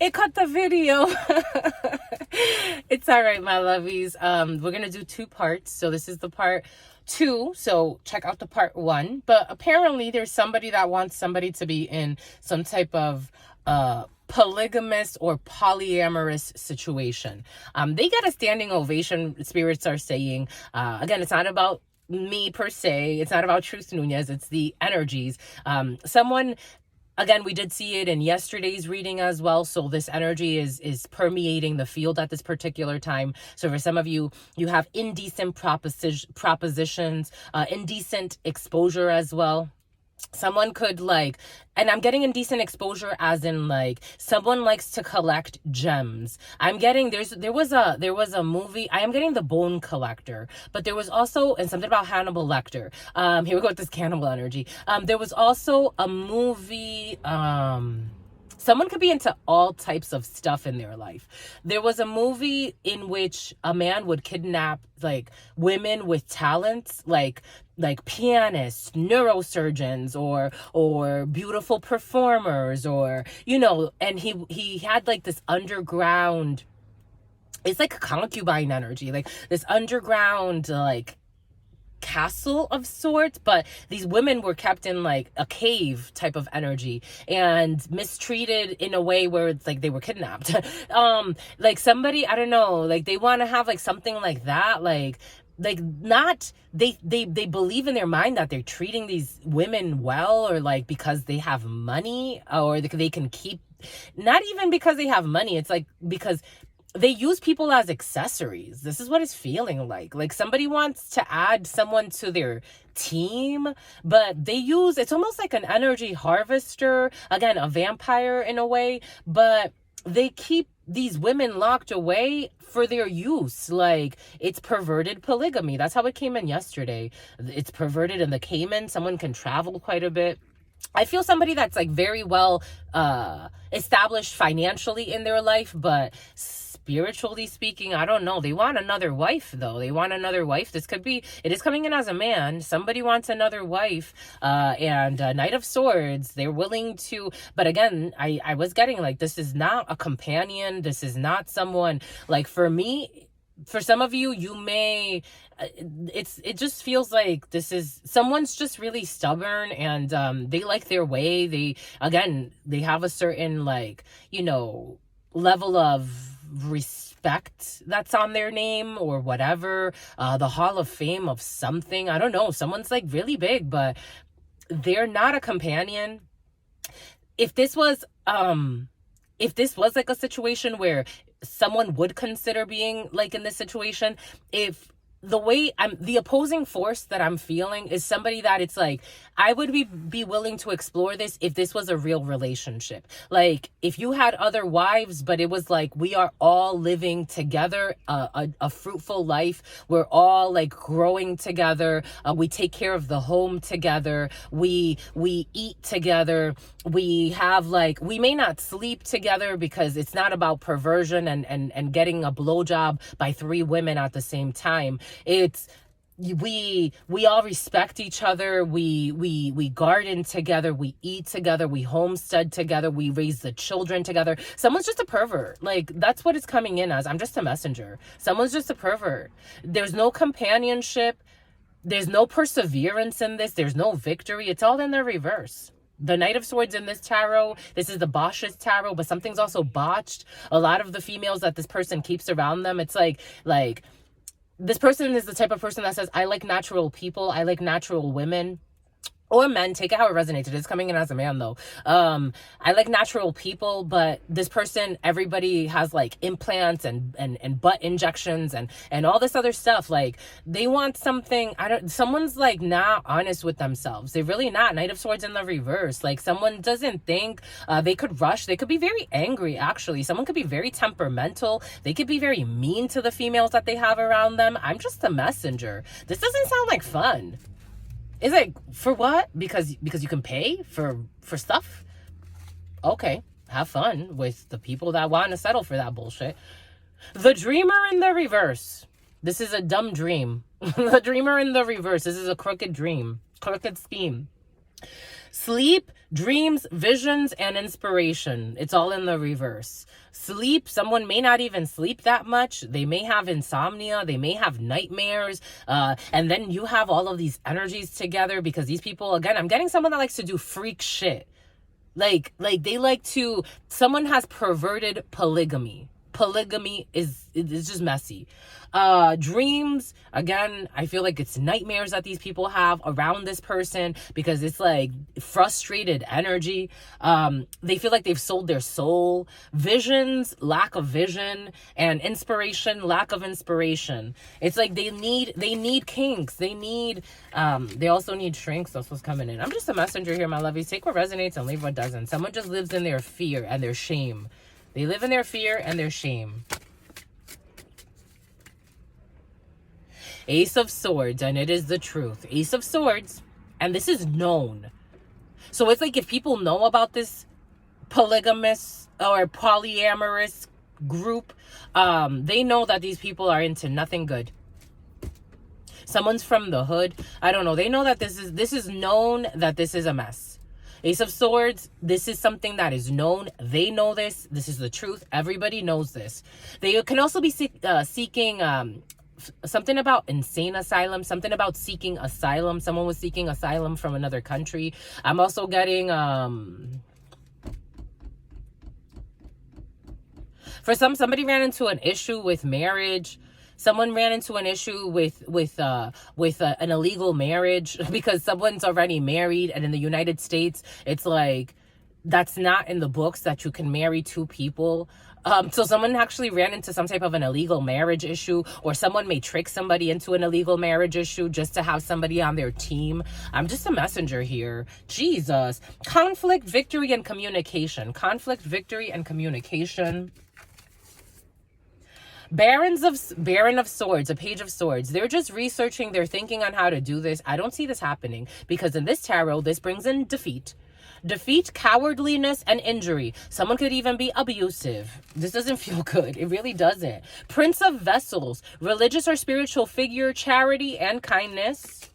It cut the video. It's all right, my lovies. We're gonna do two parts. So this is the part two. So check out the part one. But apparently there's somebody that wants somebody to be in some type of polygamous or polyamorous situation. They get a standing ovation, spirits are saying. Again, it's not about me per se. It's not about Truth Nunez. It's the energies. Someone, again, we did see it in yesterday's reading as well. So this energy is permeating the field at this particular time. So for some of you, you have indecent propositions, indecent exposure as well. Someone could and I'm getting indecent exposure as in someone likes to collect gems. I'm getting there was a movie. I am getting The Bone Collector, but there was also, and something about Hannibal Lecter. Here we go with this cannibal energy. There was also a movie. Someone could be into all types of stuff in their life. There was a movie in which a man would kidnap women with talents, like pianists, neurosurgeons, or beautiful performers, or and he had this underground. It's like a concubine energy, this underground castle of sorts, but these women were kept in a cave type of energy and mistreated in a way where it's they were kidnapped. Somebody, I don't know, they want to have something like that, not they believe in their mind that they're treating these women well, or because they have money, or they can keep, not even because they have money, it's because they use people as accessories. This is what it's feeling like somebody wants to add someone to their team, but it's almost like an energy harvester, again, a vampire in a way, but they keep these women locked away for their use. It's perverted polygamy. That's how it came in yesterday. It's perverted in the Cayman. Someone can travel quite a bit. I feel somebody that's very well established financially in their life, but spiritually speaking, I don't know. They want another wife, though. They want another wife. It is coming in as a man. Somebody wants another wife. And Knight of Swords, they're willing to, but again, I was getting this is not a companion. This is not someone, for me, for some of you, you may, it just feels like this is, someone's just really stubborn, and they like their way. They have a certain level of respect that's on their name or whatever, the Hall of Fame of something, I don't know. Someone's really big, but they're not a companion. If this was a situation where someone would consider being in this situation, if the opposing force that I'm feeling is somebody that it's I would be willing to explore this if this was a real relationship. If you had other wives, but it was we are all living together, a fruitful life. We're all growing together. We take care of the home together. We eat together. We have we may not sleep together because it's not about perversion and getting a blowjob by 3 women at the same time. It's we all respect each other. We garden together. We eat together. We homestead together. We raise the children together. Someone's just a pervert. That's what it's coming in as. I'm just a messenger. Someone's just a pervert. There's no companionship. There's no perseverance in this. There's no victory. It's all in the reverse. The Knight of Swords in this tarot, this is the Bosch's tarot, but something's also botched. A lot of the females that this person keeps around them, it's this person is the type of person that says, I like natural people. I like natural women. Or men, take it how it resonates. It is coming in as a man, though. I like natural people, but this person, everybody has implants and butt injections and all this other stuff. They want something. Someone's not honest with themselves. They're really not. Knight of Swords in the reverse. Someone doesn't think, they could rush. They could be very angry, actually. Someone could be very temperamental. They could be very mean to the females that they have around them. I'm just a messenger. This doesn't sound like fun. It's for what? Because you can pay for stuff? Okay, have fun with the people that want to settle for that bullshit. The Dreamer in the reverse. This is a dumb dream. The Dreamer in the reverse. This is a crooked dream. Crooked scheme. Sleep, dreams, visions, and inspiration. It's all in the reverse. Sleep, someone may not even sleep that much. They may have insomnia. They may have nightmares. And then you have all of these energies together because these people, again, I'm getting someone that likes to do freak shit. Like they like to, someone has perverted polygamy. Polygamy is just messy. Dreams, again, I feel like it's nightmares that these people have around this person because it's like frustrated energy. They feel like they've sold their soul. Visions, lack of vision, and inspiration, lack of inspiration. It's like they need kinks. They also need shrinks. That's what's coming in. I'm just a messenger here, my lovies. Take what resonates and leave what doesn't. Someone just lives in their fear and their shame. They live in their fear and their shame. Ace of Swords, and it is the truth. Ace of Swords, and this is known. So it's like if people know about this polygamous or polyamorous group, they know that these people are into nothing good. Someone's from the hood. I don't know. They know that this is known that this is a mess. Ace of Swords, this is something that is known. They know this. This is the truth. Everybody knows this. They can also be seeking something about insane asylum, something about seeking asylum. Someone was seeking asylum from another country. I'm also getting for somebody ran into an issue with marriage. Someone ran into an issue with an illegal marriage because someone's already married, and in the United States, it's like that's not in the books that you can marry two people. So someone actually ran into some type of an illegal marriage issue, or someone may trick somebody into an illegal marriage issue just to have somebody on their team. I'm just a messenger here. Jesus. Conflict, victory, and communication. Conflict, victory, and communication. Baron of Swords, a Page of Swords. They're just researching. They're thinking on how to do this. I don't see this happening because in this tarot, this brings in defeat. Defeat, cowardliness, and injury. Someone could even be abusive. This doesn't feel good. It really doesn't. Prince of Vessels, religious or spiritual figure, charity, and kindness.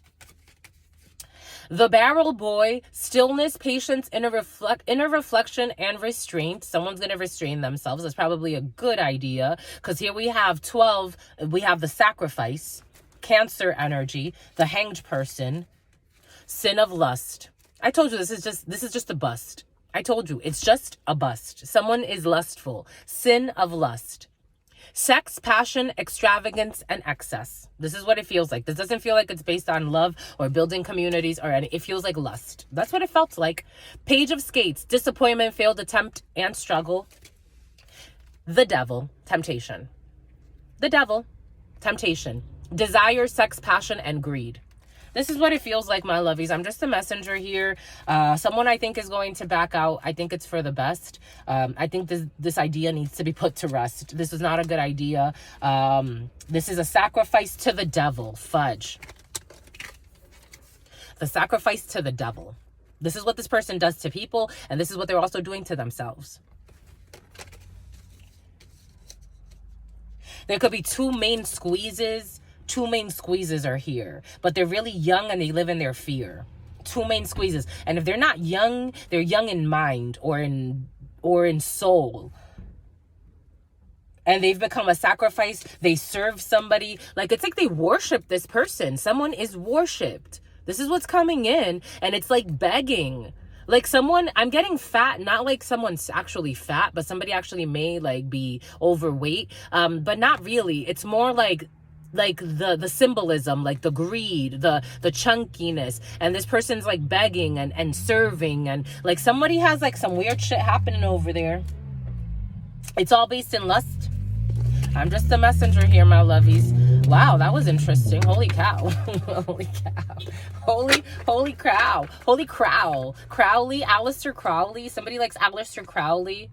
The Barrel Boy, stillness, patience, inner reflection, and restraint. Someone's going to restrain themselves. That's probably a good idea because here we have 12. We have the Sacrifice, Cancer energy, the Hanged Person, Sin of Lust. I told you this is just a bust. I told you it's just a bust. Someone is lustful. Sin of Lust. Sex, passion, extravagance, and excess. This is what it feels like. This doesn't feel like it's based on love or building communities or any. It feels like lust. That's what it felt like. Page of Skates, disappointment, failed attempt, and struggle. The Devil, temptation. The Devil, temptation. Desire, sex, passion, and greed. This is what it feels like, my lovies. I'm just a messenger here. Someone I think is going to back out. I think it's for the best. I think this idea needs to be put to rest. This is not a good idea. This is a sacrifice to the devil. Fudge. The sacrifice to the devil. This is what this person does to people, and this is what they're also doing to themselves. There could be two main squeezes. Two main squeezes are here, but they're really young and they live in their fear. Two main squeezes. And if they're not young, they're young in mind or in soul. And they've become a sacrifice. They serve somebody. Like, it's like they worship this person. Someone is worshipped. This is what's coming in. And it's like begging. Like someone, I'm getting fat, not like someone's actually fat, but somebody actually may like be overweight. But not really. It's more like the symbolism, like the greed, the chunkiness, and this person's like begging and serving, and like somebody has like some weird shit happening over there. It's all based in lust. I'm just a messenger here, my lovies. Wow, that was interesting. Holy cow. Holy cow. Holy cow. Holy crow. Crowley, Aleister Crowley. Somebody likes Aleister Crowley.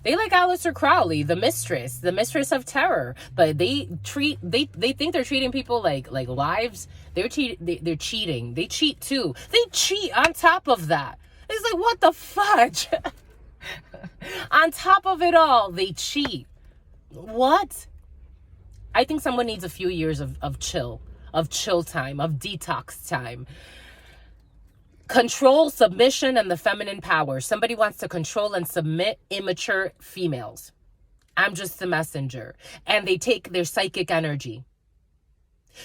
They like Aleister Crowley, the mistress of terror. But they think they're treating people like wives. They're cheating. They cheat too. They cheat on top of that. It's like, what the fudge? On top of it all, they cheat. What? I think someone needs a few years of chill time, of detox time. Control, submission, and the feminine power. Somebody wants to control and submit immature females. I'm just the messenger. And they take their psychic energy.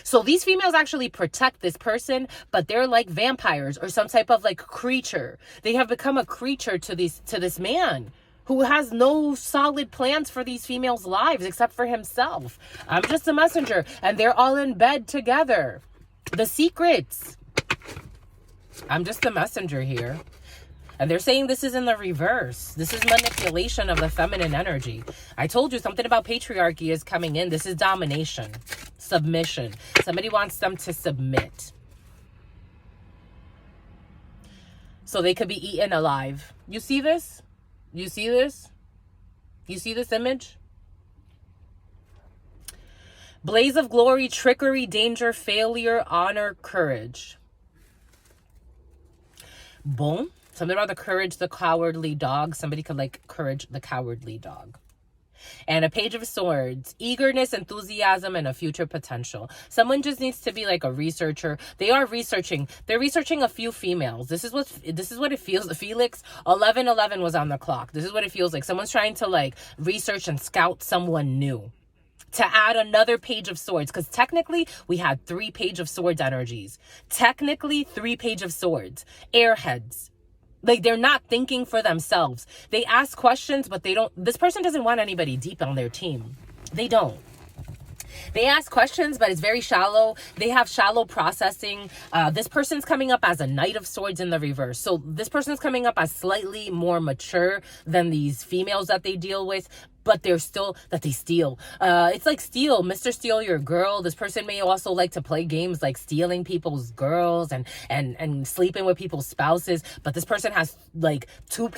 So these females actually protect this person, but they're like vampires or some type of like creature. They have become a creature to this man who has no solid plans for these females' lives except for himself. I'm just a messenger. And they're all in bed together. The secrets. I'm just a messenger here. And they're saying this is in the reverse. This is manipulation of the feminine energy. I told you something about patriarchy is coming in. This is domination, submission. Somebody wants them to submit. So they could be eaten alive. You see this? You see this? You see this image? Blaze of glory, trickery, danger, failure, honor, courage. Boom. Something about the courage, the cowardly dog. Somebody could like courage, the cowardly dog. And a page of swords, eagerness, enthusiasm, and a future potential. Someone just needs to be like a researcher. They are researching. They're researching a few females. This is what it feels. Felix, 11:11 was on the clock. This is what it feels like. Someone's trying to like research and scout someone new to add another page of swords. Because technically we had 3 page of swords energies. Technically 3 page of swords. Airheads. Like, they're not thinking for themselves. They ask questions, but they don't. This person doesn't want anybody deep on their team. They don't. They ask questions, but it's very shallow. They have shallow processing. This person's coming up as a Knight of Swords in the reverse. So this person's coming up as slightly more mature than these females that they deal with. But they're still, that they steal. It's like steal, Mr. Steal Your Girl. This person may also like to play games like stealing people's girls and sleeping with people's spouses. But this person has like 2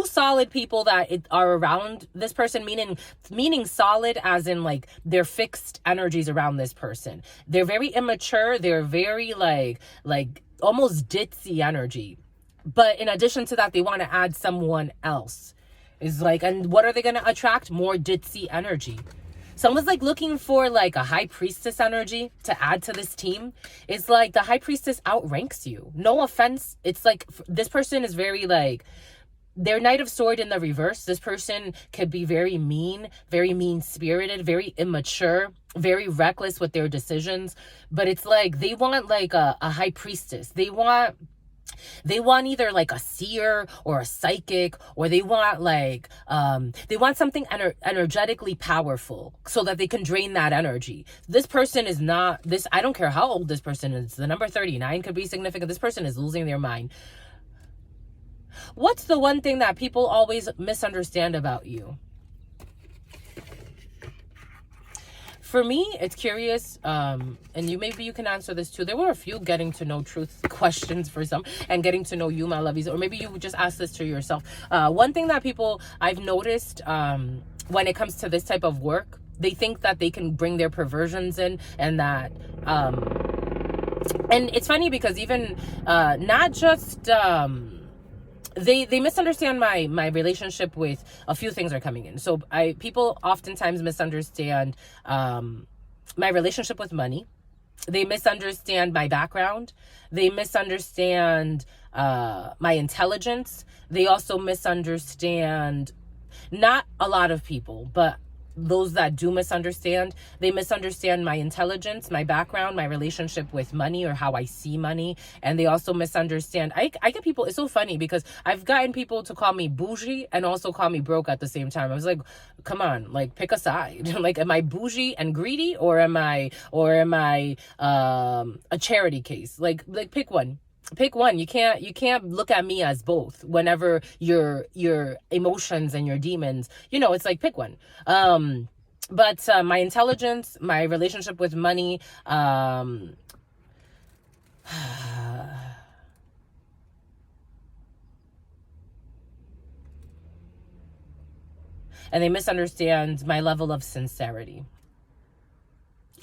solid people that are around this person, meaning solid as in like they're fixed energies around this person. They're very immature. They're very like almost ditzy energy. But in addition to that, they want to add someone else. Is like, and what are they going to attract? More ditzy energy. Someone's like looking for like a high priestess energy to add to this team. It's like the high priestess outranks you. No offense. It's like this person is very like, their Knight of Sword in the reverse. This person could be very mean-spirited, very immature, very reckless with their decisions. But it's like they want like a high priestess. They want either like a seer or a psychic, or they want like they want something energetically powerful so that they can drain that energy. This person is not this. I don't care how old this person is. The number 39 could be significant. This person is losing their mind. What's the one thing that people always misunderstand about you? For me, it's curious, and maybe you can answer this too. There were a few getting to know truth questions for some, and getting to know you, my lovies, or maybe you would just ask this to yourself. One thing that I've noticed when it comes to this type of work, they think that they can bring their perversions in, and that, and it's funny because even not just... They misunderstand my relationship with a few things are coming in. So people oftentimes misunderstand my relationship with money. They misunderstand my background. They misunderstand my intelligence. They also misunderstand, not a lot of people, but those that do misunderstand, they misunderstand my intelligence, my background, my relationship with money, or how I see money. And they also misunderstand. I get people, it's so funny because I've gotten people to call me bougie and also call me broke at the same time. I was like, come on, like pick a side. Like, am I bougie and greedy, or am I a charity case? Like pick one. Pick one. You can't look at me as both whenever your emotions and your demons, it's like pick one. But my intelligence, my relationship with money, and they misunderstand my level of sincerity.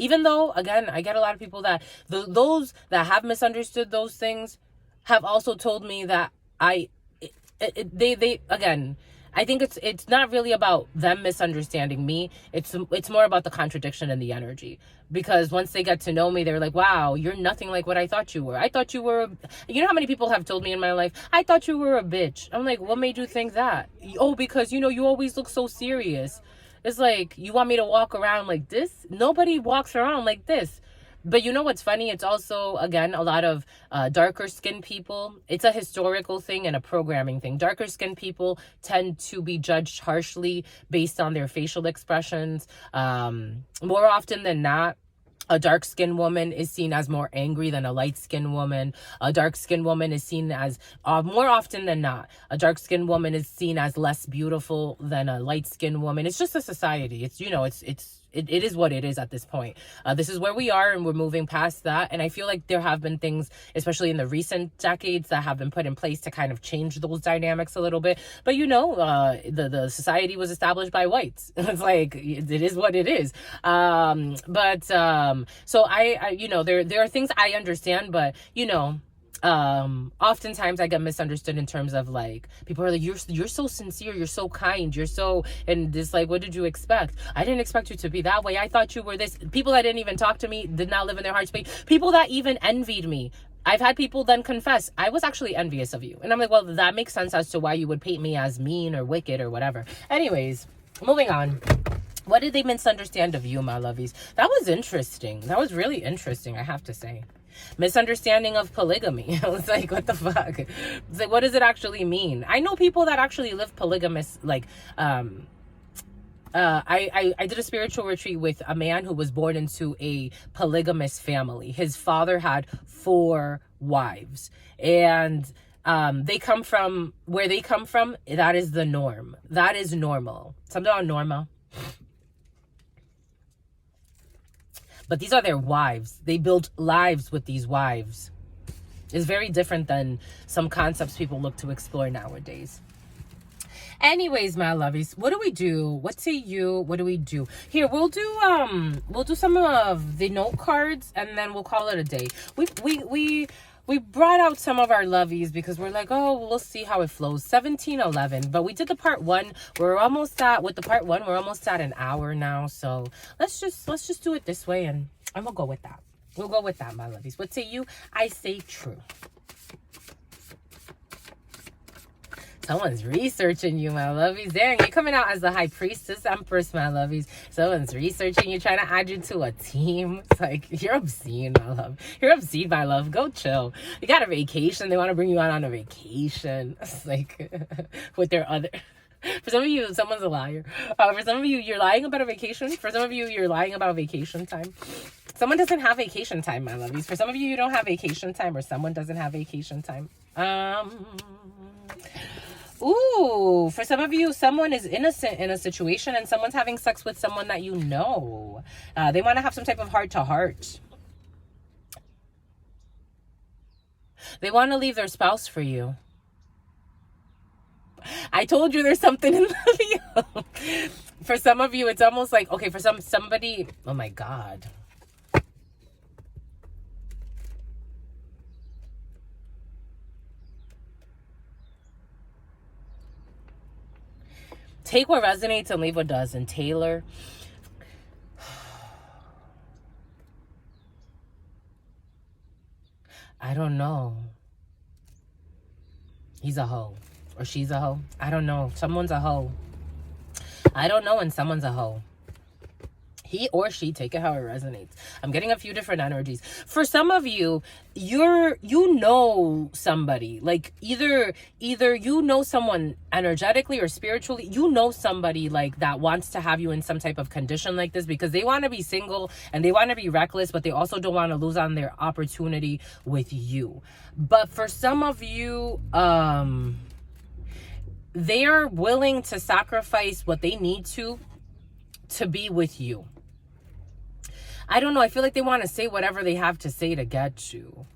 Even though, again, I get a lot of people that those that have misunderstood those things have also told me that they again, I think it's not really about them misunderstanding me. It's more about the contradiction in the energy. Because once they get to know me, they're like, wow, you're nothing like what I thought you were. I thought you were, you know how many people have told me in my life, I thought you were a bitch. I'm like, what made you think that? Oh, because, you know, you always look so serious. It's like, you want me to walk around like this? Nobody walks around like this. But you know what's funny? It's also, again, a lot of darker skinned people. It's a historical thing and a programming thing. Darker skinned people tend to be judged harshly based on their facial expressions. More often than not, a dark-skinned woman is seen as more angry than a light-skinned woman. A dark-skinned woman is seen as, more often than not, a dark-skinned woman is seen as less beautiful than a light-skinned woman. It's just a society. It's, you know, it is what it is at this point. This is where we are, and we're moving past that. And I feel like there have been things, especially in the recent decades, that have been put in place to kind of change those dynamics a little bit. But, you know, the society was established by whites. It's like, it is what it is. So I you know, there are things I understand, but, you know, oftentimes I get misunderstood in terms of like, people are like, you're so sincere, you're so kind, you're so, and just like, what did you expect? I didn't expect you to be that way. I thought you were this. People that didn't even talk to me, did not live in their heart space, people that even envied me. I've had people then confess, I was actually envious of you. And I'm like, well, that makes sense as to why you would paint me as mean or wicked or whatever. Anyways, moving on. What did they misunderstand of you, my lovies? That was interesting. That was really interesting, I have to say. Misunderstanding of polygamy. I was like, what the fuck? It's like, what does it actually mean? I know people that actually live polygamous, like, I did a spiritual retreat with a man who was born into a polygamous family. His father had 4 wives, and they come from where they come from. That is the norm. That is normal. Something on norma. But these are their wives. They build lives with these wives. It's very different than some concepts people look to explore nowadays. Anyways, my lovies, what do we do? What say you? What do we do? Here, we'll do some of the note cards, and then we'll call it a day. We brought out some of our lovies because we're like, oh, we'll see how it flows. 17:11, but we did the part 1. We're almost at, with the part 1, we're almost at an hour now. So let's just do it this way, and we'll go with that. We'll go with that, my lovies. What say you? I say true. Someone's researching you, my lovies. Dang, you're coming out as the high priestess, empress, my lovies. Someone's researching you, trying to add you to a team. It's like, you're obscene, my love. You're obscene, my love. Go chill. You got a vacation. They want to bring you out on a vacation. It's like, with their other... For some of you, someone's a liar. For some of you, you're lying about a vacation. For some of you, you're lying about vacation time. Someone doesn't have vacation time, my lovies. For some of you, you don't have vacation time, or someone doesn't have vacation time. Ooh, for some of you, someone is innocent in a situation and someone's having sex with someone that you know. They want to have some type of heart-to-heart. They want to leave their spouse for you. I told you there's something in the video. For some of you, it's almost like, okay, for somebody, oh my God. Take what resonates and leave what doesn't. Taylor. I don't know. He's a hoe. Or she's a hoe. I don't know. Someone's a hoe. I don't know, and someone's a hoe. He or she, take it how it resonates. I'm getting a few different energies. For some of you, you know somebody. Like either you know someone energetically or spiritually. You know somebody like that wants to have you in some type of condition like this because they want to be single and they want to be reckless, but they also don't want to lose on their opportunity with you. But for some of you, they are willing to sacrifice what they need to be with you. I don't know. I feel like they want to say whatever they have to say to get you.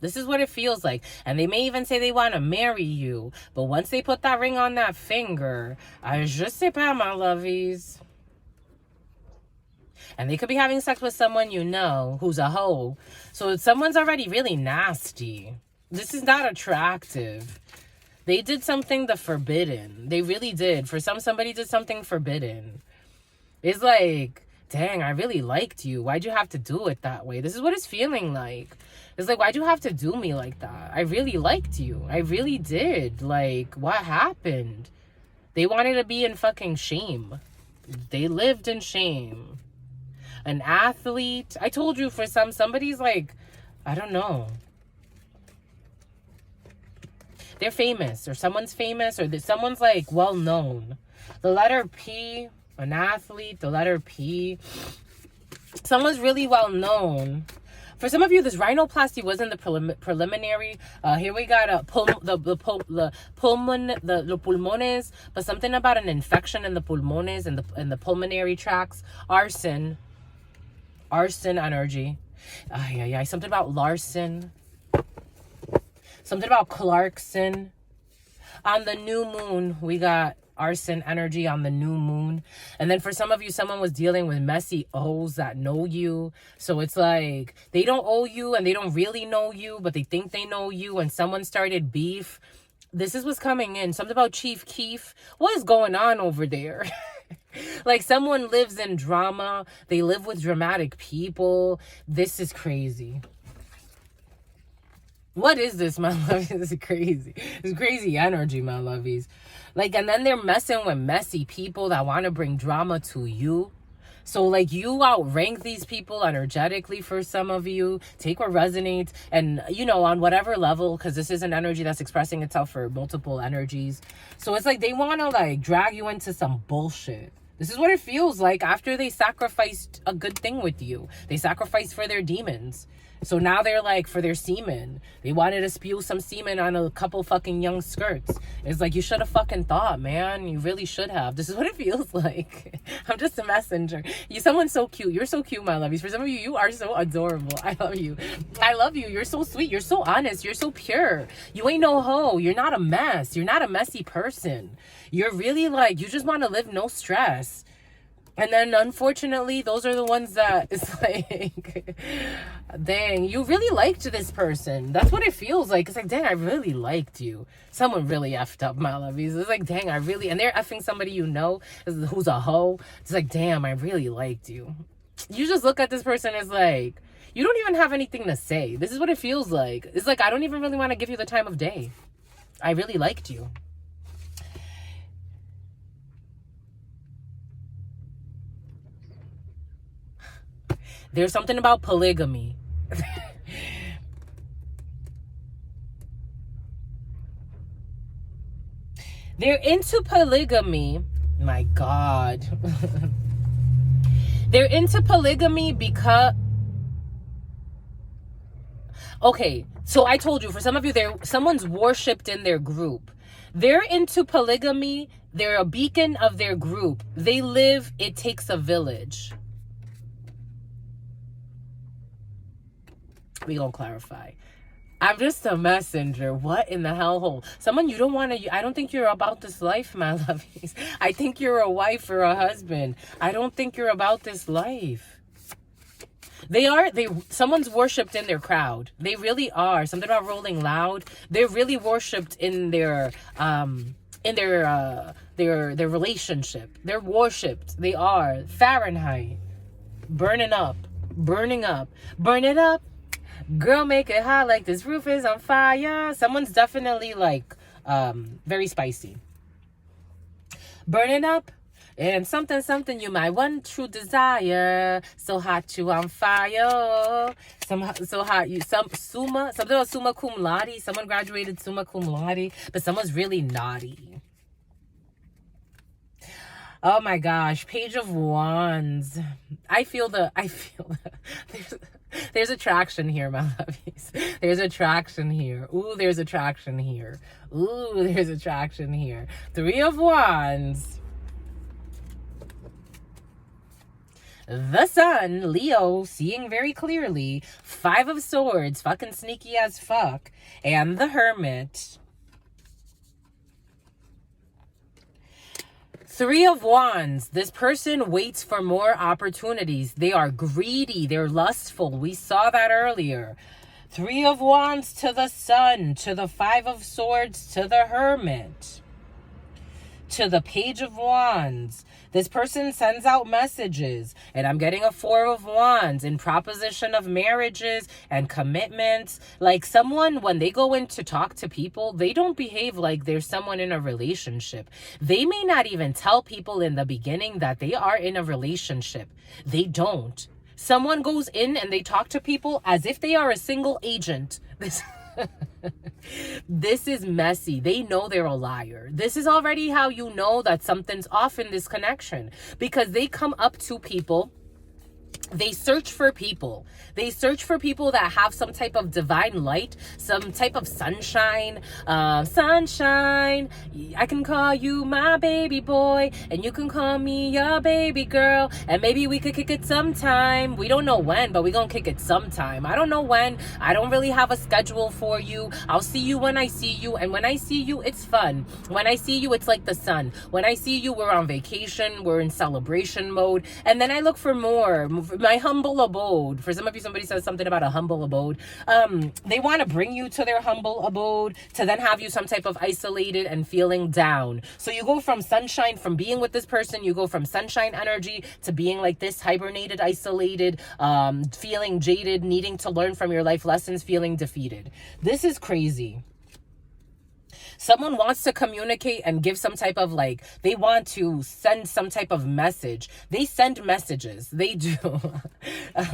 This is what it feels like. And they may even say they want to marry you. But once they put that ring on that finger, je sais pas, my lovies. And they could be having sex with someone you know who's a hoe. So someone's already really nasty. This is not attractive. They did something the forbidden. They really did. For somebody did something forbidden. It's like, dang, I really liked you. Why'd you have to do it that way? This is what it's feeling like. It's like, why'd you have to do me like that? I really liked you. I really did. Like, what happened? They wanted to be in fucking shame. They lived in shame. An athlete. I told you for somebody's like, I don't know. They're famous, or someone's famous, or someone's like well known. The letter P, an athlete, the letter P. Someone's really well known. For some of you, this rhinoplasty wasn't the preliminary. Here we got the pulmones, but something about an infection in the pulmones and the pulmonary tracts. Arson energy. Something about Larson. Something about Clarkson. On the new moon, we got arson energy on the new moon. And then for some of you, someone was dealing with messy O's that know you. So it's like they don't owe you and they don't really know you, but they think they know you. And someone started beef. This is what's coming in. Something about Chief Keef. What is going on over there? Like someone lives in drama. They live with dramatic people. This is crazy. What is this, my lovies? This is crazy. It's crazy energy, my lovies. Like, and then they're messing with messy people that want to bring drama to you. So, like, you outrank these people energetically for some of you. Take what resonates. And, you know, on whatever level, because this is an energy that's expressing itself for multiple energies. So, it's like they want to, like, drag you into some bullshit. This is what it feels like after they sacrificed a good thing with you. They sacrificed for their demons. So now they're like, for their semen. They wanted to spew some semen on a couple fucking young skirts. It's like, you should have fucking thought, man. You really should have. This is what it feels like. I'm just a messenger. Someone's so cute. You're so cute, my lovies. For some of you, you are so adorable. I love you. I love you. You're so sweet. You're so honest. You're so pure. You ain't no hoe. You're not a mess. You're not a messy person. You're really like, you just want to live no stress. And then, unfortunately, those are the ones that it's like, dang, you really liked this person. That's what it feels like. It's like, dang, I really liked you. Someone really effed up, my lovies. It's like, dang, and they're effing somebody you know who's a hoe. It's like, damn, I really liked you. You just look at this person as like, you don't even have anything to say. This is what it feels like. It's like, I don't even really want to give you the time of day. I really liked you. There's something about polygamy. They're into polygamy. My God. They're into polygamy because... Okay, so I told you, for some of you, someone's worshipped in their group. They're into polygamy. They're a beacon of their group. They live, it takes a village. We gonna clarify. I'm just a messenger. What in the hellhole? Someone you don't want to... I don't think you're about this life, my lovies. I think you're a wife or a husband. I don't think you're about this life. Someone's worshipped in their crowd. They really are. Something about rolling loud. They're really worshipped in their relationship. They're worshipped. They are. Fahrenheit. Burning up. Burning up. Burn it up. Girl, make it hot like this roof is on fire. Someone's definitely like very spicy. Burning up. And something you might want true desire. So hot you on fire. So hot you something about summa cum laude. Someone graduated summa cum laude, but someone's really naughty. Oh my gosh, Page of Wands. I feel there's attraction here, my lovies. There's attraction here. Ooh, there's attraction here. Ooh, there's attraction here. 3 of Wands. The Sun, Leo, seeing very clearly. 5 of Swords, fucking sneaky as fuck. And the Hermit. 3 of Wands. This person waits for more opportunities. They are greedy. They're lustful. We saw that earlier. Three of Wands to the Sun, to the Five of Swords, to the Hermit, to the Page of Wands. This person sends out messages, and I'm getting a Four of Wands in proposition of marriages and commitments. Like someone, when they go in to talk to people, they don't behave like there's someone in a relationship. They may not even tell people in the beginning that they are in a relationship. They don't. Someone goes in and they talk to people as if they are a single agent. This is messy. They know they're a liar. This is already how you know that something's off in this connection, because they come up to people. They search for people. They search for people that have some type of divine light, some type of sunshine. Sunshine, I can call you my baby boy, and you can call me your baby girl, and maybe we could kick it sometime. We don't know when, but we gonna kick it sometime. I don't know when. I don't really have a schedule for you. I'll see you when I see you, and when I see you, it's fun. When I see you, it's like the sun. When I see you, we're on vacation, we're in celebration mode, and then I look for more. My humble abode. For some of you, somebody says something about a humble abode. They want to bring you to their humble abode to then have you some type of isolated and feeling down. So you go from sunshine, from being with this person, you go from sunshine energy to being like this hibernated, isolated, feeling jaded, needing to learn from your life lessons, feeling defeated. This is crazy. Someone wants to communicate and give some type of they want to send some type of message. They send messages. They do.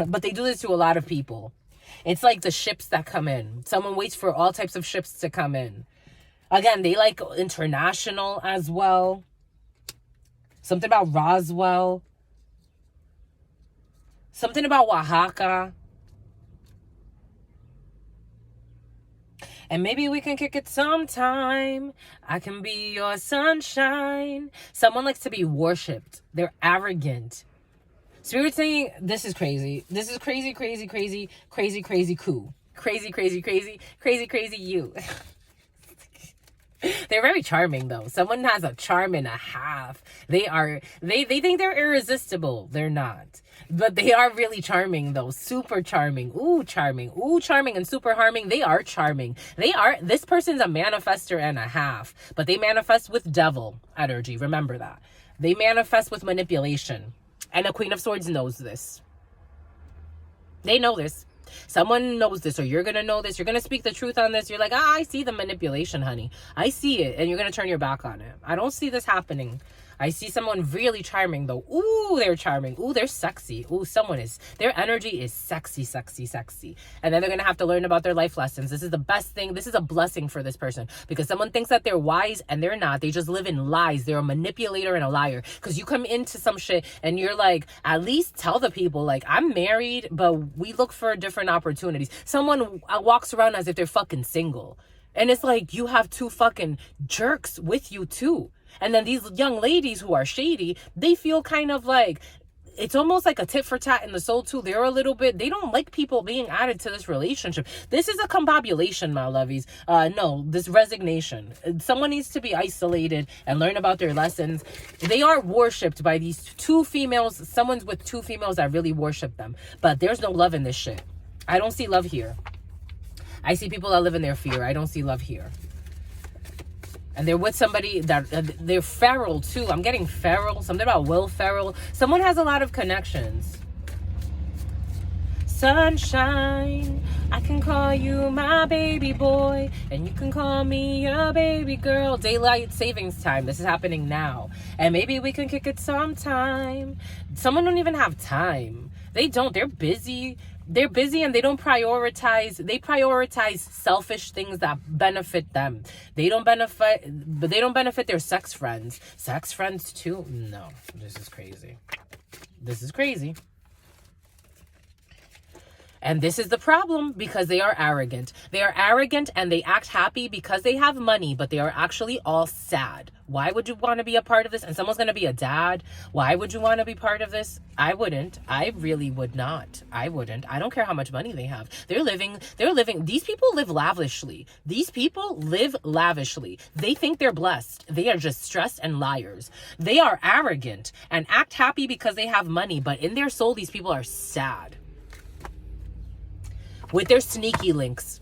But they do this to a lot of people. It's like the ships that come in. Someone waits for all types of ships to come in. Again, they like international as well. Something about Roswell. Something about Oaxaca. And maybe we can kick it sometime. I can be your sunshine. Someone likes to be worshipped. They're arrogant. Spirit saying, this is crazy. This is crazy, crazy, crazy, crazy, crazy cool. Crazy, crazy, crazy, crazy, crazy you. They're very charming though. Someone has a charm and a half. They think they're irresistible. They're not. But they are really charming though. Super charming. Ooh, charming. Ooh, charming and super harming. They are charming. This person's a manifester and a half. But they manifest with devil energy. Remember that. They manifest with manipulation. And a Queen of Swords knows this. They know this. Someone knows this, or you're going to know this. You're going to speak the truth on this. You're like, I see the manipulation, honey. I see it. And you're going to turn your back on it. I don't see this happening. I see someone really charming, though. Ooh, they're charming. Ooh, they're sexy. Ooh, their energy is sexy, sexy, sexy. And then they're going to have to learn about their life lessons. This is the best thing. This is a blessing for this person, because someone thinks that they're wise and they're not. They just live in lies. They're a manipulator and a liar, because you come into some shit and you're like, at least tell the people, I'm married, but we look for different opportunities. Someone walks around as if they're fucking single. And it's like, you have two fucking jerks with you too. And then these young ladies who are shady, they feel kind of like, it's almost like a tit for tat in the soul too. They don't like people being added to this relationship. This is a combobulation, my lovies. No, this resignation. Someone needs to be isolated and learn about their lessons. They are worshipped by these two females. Someone's with two females that really worship them. But there's no love in this shit. I don't see love here. I see people that live in their fear. I don't see love here. And they're with somebody that they're feral too. I'm getting feral. Something about Will Ferrell. Someone has a lot of connections. Sunshine, I can call you my baby boy, and you can call me your baby girl. Daylight savings time. This is happening now. And maybe we can kick it sometime. Someone don't even have time. They don't. They're busy. They're busy and they don't prioritize. They prioritize selfish things that benefit them. They don't benefit their sex friends. Sex friends too? No, this is crazy. This is crazy. And this is the problem, because they are arrogant. They are arrogant and they act happy because they have money, but they are actually all sad. Why would you want to be a part of this? And someone's going to be a dad. Why would you want to be part of this? I wouldn't. I really would not. I wouldn't. I don't care how much money they have. They're living. These people live lavishly. These people live lavishly. They think they're blessed. They are just stressed and liars. They are arrogant and act happy because they have money, but in their soul, these people are sad. with their sneaky links.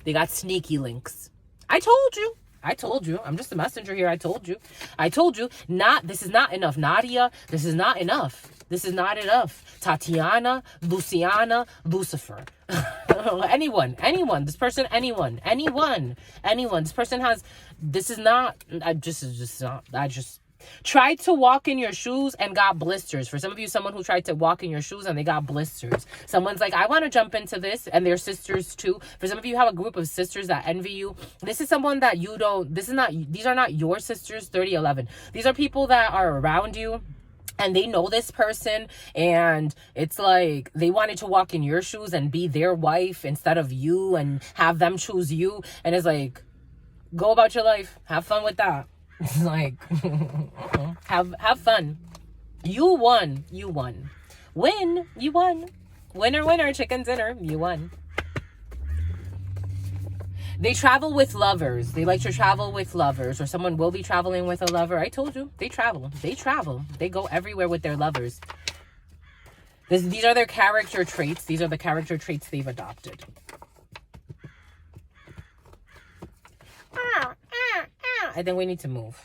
They got sneaky links. I told you. I'm just a messenger here. I told you. This is not enough. Nadia, this is not enough. Tatiana, Luciana, Lucifer. anyone. This person, anyone. This person has, I just tried to walk in your shoes and got blisters. For some of you, someone who tried to walk in your shoes and they got blisters. Someone's like, I want to jump into this, and they're sisters too. For some of you, have a group of sisters that envy you. This is someone that you don't, these are not your sisters, 3011. These are people that are around you, and they know this person, and it's like they wanted to walk in your shoes and be their wife instead of you and have them choose you. And it's like, go about your life. Have fun with that. Like, have fun. You won. Win, you won. Winner, chicken dinner, you won. They travel with lovers. They like to travel with lovers, or someone will be traveling with a lover. I told you, they travel. They go everywhere with their lovers. These are their character traits. These are the character traits they've adopted. I think we need to move.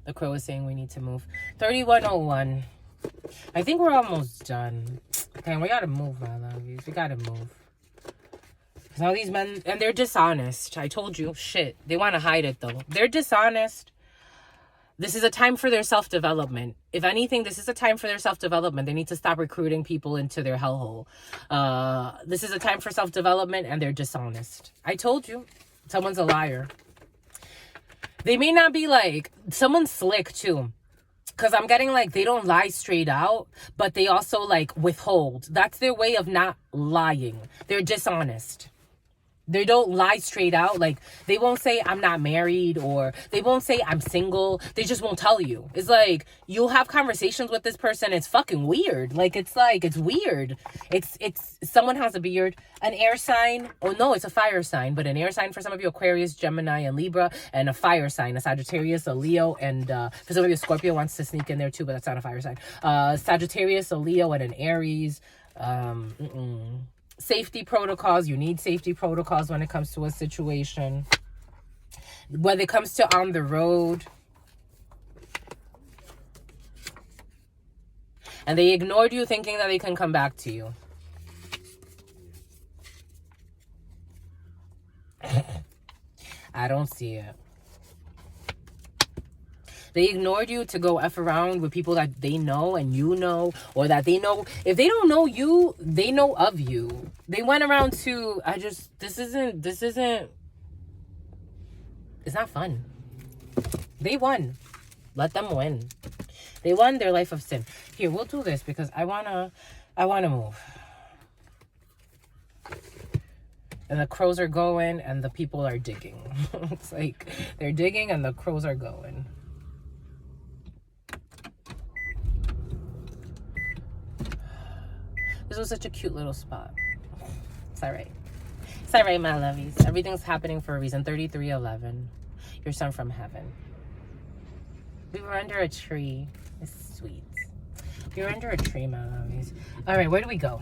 The crow is saying we need to move. 3101. I think we're almost done. Okay, we gotta move, my lovies. We gotta move. Because all these men, and they're dishonest. I told you, shit. They want to hide it, though. They're dishonest. This is a time for their self-development. If anything, this is a time for their self-development. They need to stop recruiting people into their hellhole. This is a time for self-development, and they're dishonest. I told you. Someone's a liar. They may not be like, someone's slick too. Because I'm getting like, they don't lie straight out, but they also like withhold. That's their way of not lying. They're dishonest. They don't lie straight out. Like, they won't say, I'm not married, or they won't say, I'm single. They just won't tell you. It's like, you'll have conversations with this person. It's fucking weird. Like, it's weird. It's, someone has a beard, an air sign. Oh, no, it's a fire sign. But an air sign for some of you, Aquarius, Gemini, and Libra. And a fire sign, a Sagittarius, a Leo. And for some of you, Scorpio wants to sneak in there too, but that's not a fire sign. Sagittarius, a Leo, and an Aries. Safety protocols. You need safety protocols when it comes to a situation. When it comes to on the road. And they ignored you thinking that they can come back to you. I don't see it. They ignored you to go F around with people that they know and you know, or that they know. If they don't know you, they know of you. They went around to, this isn't, it's not fun. They won. Let them win. They won their life of sin. Here, we'll do this because I wanna move. And the crows are going and the people are digging. It's like they're digging and the crows are going. This was such a cute little spot. It's all right. It's all right, my lovies. Everything's happening for a reason. 3311. Your son from heaven. We were under a tree. It's sweet. We were under a tree, my lovies. All right, where do we go?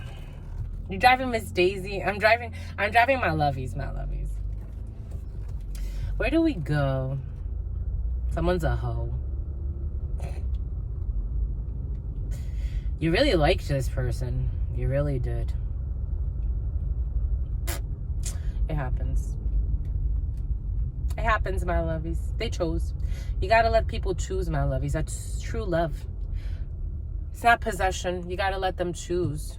You're driving Miss Daisy. I'm driving my lovies, my lovies. Where do we go? Someone's a hoe. You really liked this person. You really did. It happens. It happens, my lovies. They chose. You gotta let people choose, my lovies. That's true love. It's not possession. You gotta let them choose.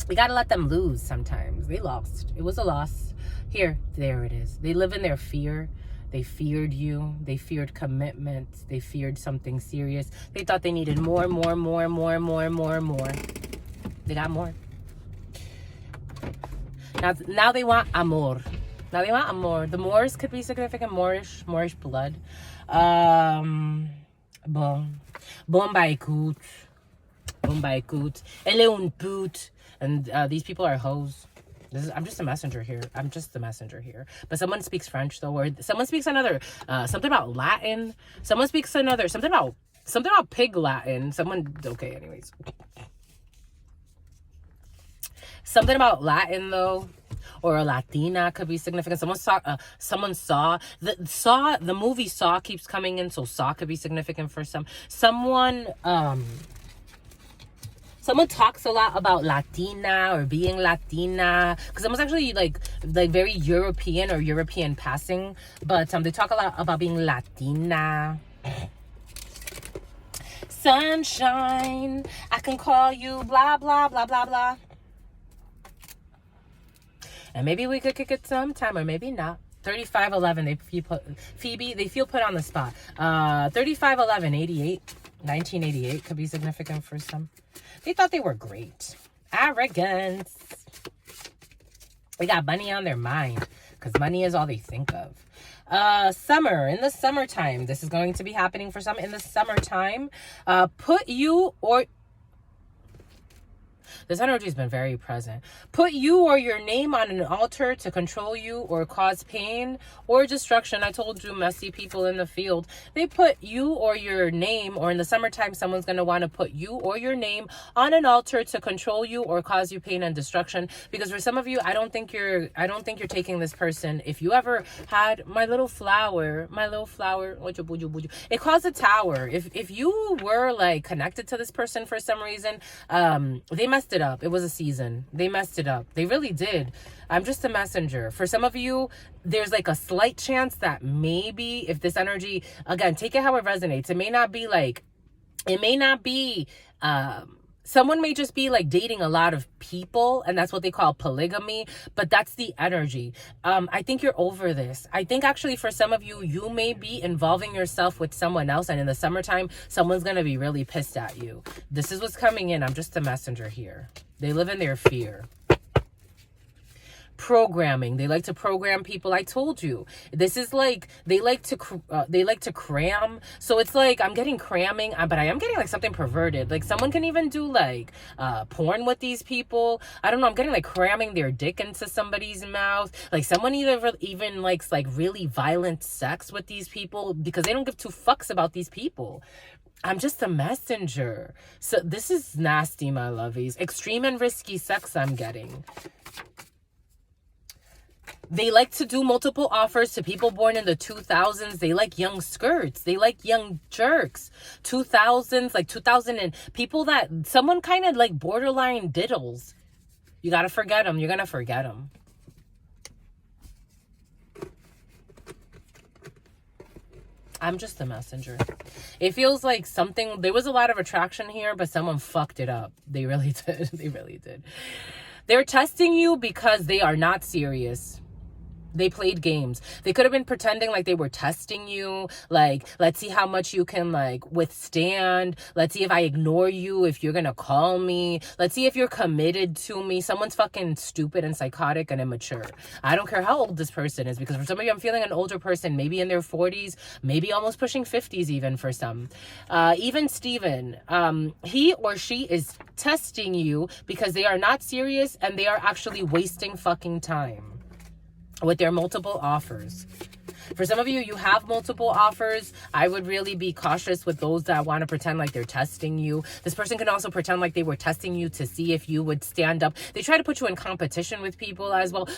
You gotta let them lose sometimes. They lost. It was a loss. There it is. They live in their fear. They feared you. They feared commitment. They feared something serious. They thought they needed more. They got more. Now they want amor. Now they want amor. The Moors could be significant. Moorish blood. Bon baikut. Elle est une pute. And these people are hoes. I'm just a messenger here. But someone speaks French though, or someone speaks another something about Latin. Someone speaks something about pig Latin. Okay, anyways. Something about Latin though, or a Latina could be significant. Someone saw the movie Saw keeps coming in, so Saw could be significant for someone. Someone talks a lot about Latina or being Latina, because someone's actually like very European or European passing, but they talk a lot about being Latina. Sunshine, I can call you blah blah blah blah blah. And maybe we could kick it sometime, or maybe not. 3511, they feel put on the spot. 3511, 1988 could be significant for some. They thought they were great. Arrogance. They got money on their mind, because money is all they think of. Summer, in the summertime. This is going to be happening for some in the summertime. This energy has been very present. Put you or your name on an altar to control you or cause pain or destruction. I told you, messy people in the field. They put you or your name, or in the summertime, someone's going to want to put you or your name on an altar to control you or cause you pain and destruction. Because for some of you, I don't think you're taking this person. If you ever had my little flower, it caused a tower. If you were like connected to this person for some reason, they messed it up. It was a season. They messed it up. They really did. I'm just a messenger. For some of you, there's like a slight chance that maybe if this energy, again, take it how it resonates. It may not be, someone may just be like dating a lot of people, and that's what they call polygamy, but that's the energy. I think you're over this. I think actually for some of you, you may be involving yourself with someone else, and in the summertime, someone's going to be really pissed at you. This is what's coming in. I'm just a messenger here. They live in their fear. Programming. They like to program people. I told you, this is like they like to cram. So it's like I'm getting cramming, but I am getting like something perverted. Like someone can even do like porn with these people. I don't know. I'm getting like cramming their dick into somebody's mouth. Like someone even likes like really violent sex with these people because they don't give two fucks about these people. I'm just a messenger. So this is nasty, my lovies. Extreme and risky sex I'm getting. They like to do multiple offers to people born in the 2000s. They like young skirts. They like young jerks. 2000s, like 2000, and people that someone kind of like borderline diddles. You got to forget them. You're going to forget them. I'm just a messenger. It feels like something, there was a lot of attraction here, but someone fucked it up. They really did. They really did. They're testing you because they are not serious. They played games. They could have been pretending like they were testing you. Like, let's see how much you can like withstand. Let's see if I ignore you, if you're going to call me. Let's see if you're committed to me. Someone's fucking stupid and psychotic and immature. I don't care how old this person is, because for some of you, I'm feeling an older person, maybe in their 40s, maybe almost pushing 50s even for some. Even Steven, he or she is testing you because they are not serious and they are actually wasting fucking time with their multiple offers. For some of you, you have multiple offers. I would really be cautious with those that want to pretend like they're testing you. This person can also pretend like they were testing you to see if you would stand up. They try to put you in competition with people as well.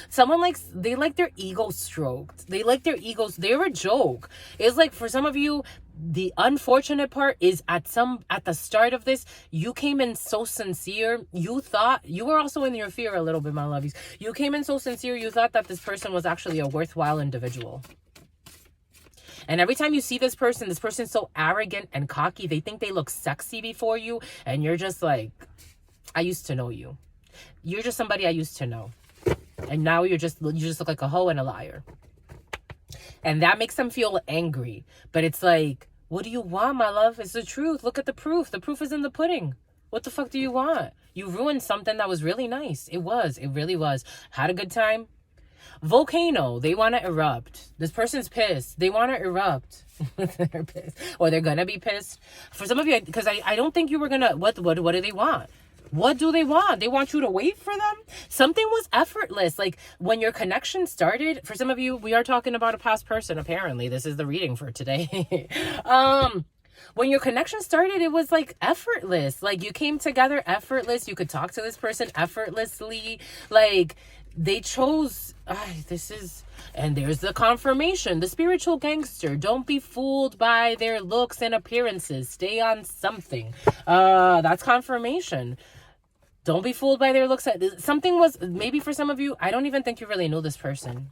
They like their ego stroked. They like their egos. They're a joke. It's like for some of you, the unfortunate part is at the start of this, you came in so sincere. You thought, you were also in your fear a little bit, my lovies. You came in so sincere, you thought that this person was actually a worthwhile individual. And every time you see this person's so arrogant and cocky, they think they look sexy before you. And you're just like, I used to know you. You're just somebody I used to know. And now you just look like a hoe and a liar. And that makes them feel angry. But it's like, what do you want, my love? It's the truth. Look at the proof. The proof is in the pudding. What the fuck do you want? You ruined something that was really nice. It really was. Had a good time. Volcano. They want to erupt. This person's pissed. They want to erupt. They're pissed. Or they're going to be pissed. For some of you, because I don't think you were going to, what do they want? What do they want? They want you to wait for them? Something was effortless. Like when your connection started, for some of you, we are talking about a past person. Apparently, this is the reading for today. When your connection started, it was like effortless. Like you came together effortless. You could talk to this person effortlessly. Like they chose, and there's the confirmation, the spiritual gangster. Don't be fooled by their looks and appearances. Stay on something. That's confirmation. Don't be fooled by their looks. Something was, maybe for some of you, I don't even think you really know this person.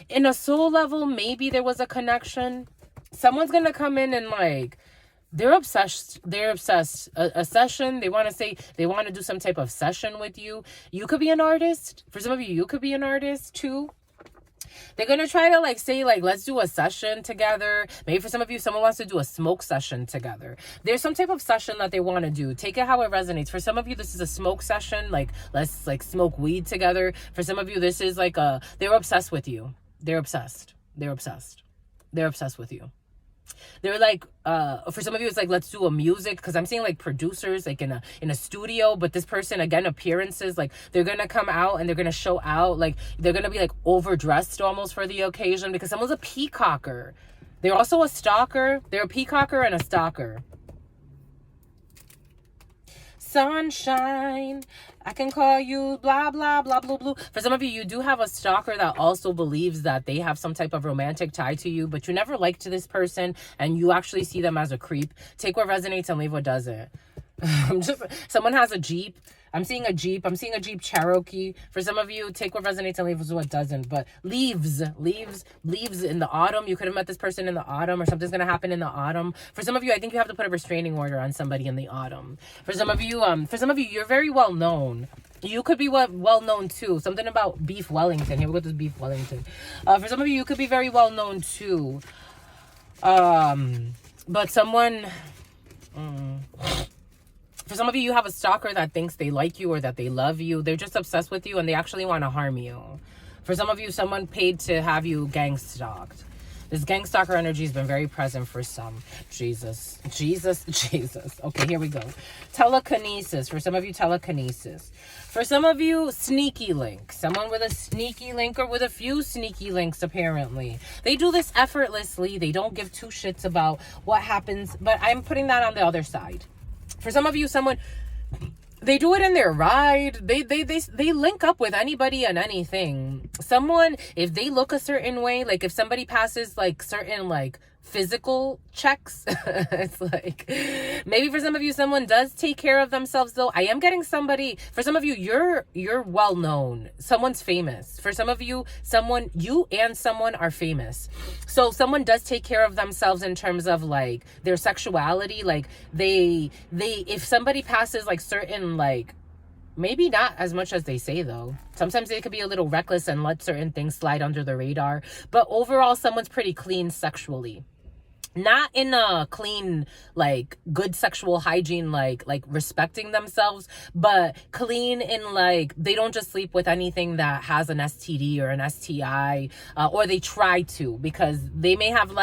In a soul level, maybe there was a connection. Someone's gonna come in and like, they're obsessed. A session. They want to say, they want to do some type of session with you. You could be an artist. For some of you, you could be an artist too. They're going to try to like say like, let's do a session together. Maybe for some of you, someone wants to do a smoke session together. There's some type of session that they want to do. Take it how it resonates. For some of you, this is a smoke session. Like, let's like smoke weed together. For some of you, this is like they're obsessed with you. They're obsessed. They're obsessed. They're obsessed with you. They're like, for some of you, it's like, let's do a music, because I'm seeing like producers like in a studio, but this person, again, appearances, like they're gonna come out and they're gonna show out, like they're gonna be like overdressed almost for the occasion, because someone's a peacocker. They're also a stalker. They're a peacocker and a stalker. Sunshine, I can call you blah, blah, blah, blah, blah. For some of you, you do have a stalker that also believes that they have some type of romantic tie to you, but you never liked this person and you actually see them as a creep. Take what resonates and leave what doesn't. Someone has a Jeep. I'm seeing a Jeep. I'm seeing a Jeep Cherokee. For some of you, take what resonates and leave what doesn't. But leaves in the autumn. You could have met this person in the autumn, or something's going to happen in the autumn. For some of you, I think you have to put a restraining order on somebody in the autumn. For some of you, you're very well known. You could be well known too. Something about beef Wellington. Here we go with this beef Wellington. For some of you could be very well known too. But someone... For some of you, you have a stalker that thinks they like you or that they love you. They're just obsessed with you and they actually want to harm you. For some of you, someone paid to have you gang stalked. This gang stalker energy has been very present for some. Jesus. Okay, here we go. Telekinesis. For some of you, telekinesis. For some of you, sneaky link. Someone with a sneaky link or with a few sneaky links, apparently. They do this effortlessly. They don't give two shits about what happens. But I'm putting that on the other side. For some of you, they do it in their ride. They link up with anybody and anything. Someone, if they look a certain way, like if somebody passes like certain like physical checks, it's like, maybe for some of you, someone does take care of themselves though. I am getting somebody, for some of you, you're well known. Someone's famous. For some of you, you and someone are famous. So someone does take care of themselves in terms of like their sexuality. Like if somebody passes like certain like, maybe not as much as they say though. Sometimes they could be a little reckless and let certain things slide under the radar. But overall, someone's pretty clean sexually. Not in a clean, like good sexual hygiene, like respecting themselves, but clean in like, they don't just sleep with anything that has an STD or an STI, or they try to, because they may have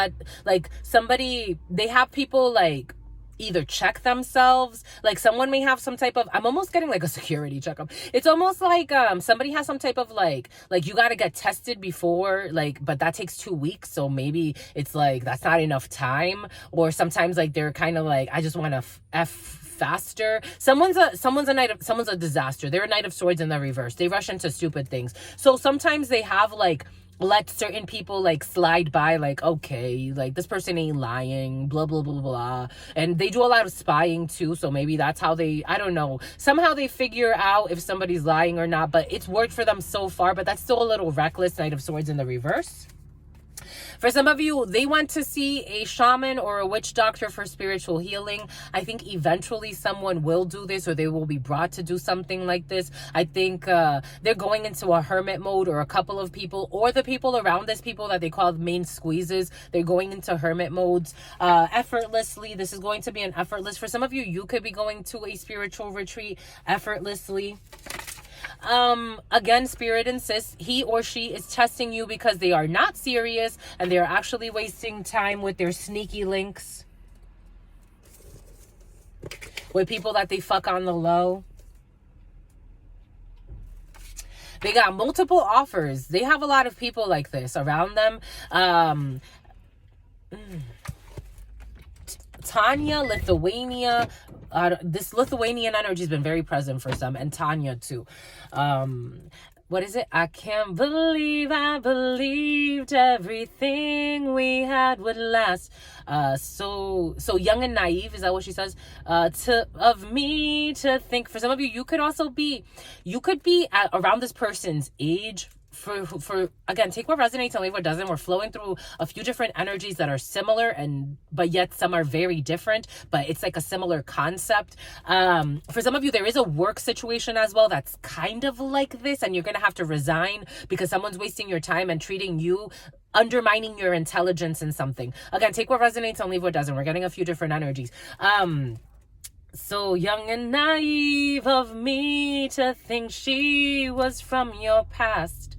they have people like either check themselves, like someone may have some type of, I'm almost getting like a security checkup. It's almost like somebody has some type of like you got to get tested before, like, but that takes 2 weeks, so maybe it's like that's not enough time. Or sometimes like they're kind of like, I just want to f faster. Someone's a disaster. They're a Knight of Swords in the reverse. They rush into stupid things. So sometimes they have like let certain people like slide by, like, okay, like this person ain't lying, blah blah blah blah. And they do a lot of spying too, so maybe that's how they, I don't know, somehow they figure out if somebody's lying or not. But it's worked for them so far, but that's still a little reckless. Knight of Swords in the reverse. For some of you, they went to see a shaman or a witch doctor for spiritual healing. I think eventually someone will do this, or they will be brought to do something like this. I think they're going into a hermit mode, or a couple of people, or the people around this, people that they call main squeezes, they're going into hermit modes effortlessly. This is going to be an effortless. For some of you, you could be going to a spiritual retreat effortlessly. Again, Spirit insists he or she is testing you because they are not serious and they're actually wasting time with their sneaky links, with people that they fuck on the low. They got multiple offers. They have a lot of people like this around them. Tanya, Lithuania. This Lithuanian energy has been very present for some, and Tanya too. What is it? I can't believe I believed everything we had would last. So young and naive, is that what she says? Of me to think. For some of you, you could be around this person's age. For again, take what resonates and leave what doesn't. We're flowing through a few different energies that are similar, but yet some are very different, but it's like a similar concept. For some of you, there is a work situation as well that's kind of like this, and you're gonna have to resign because someone's wasting your time and treating you, undermining your intelligence in something. Again, take what resonates and leave what doesn't. We're getting a few different energies. So young and naive of me to think she was from your past.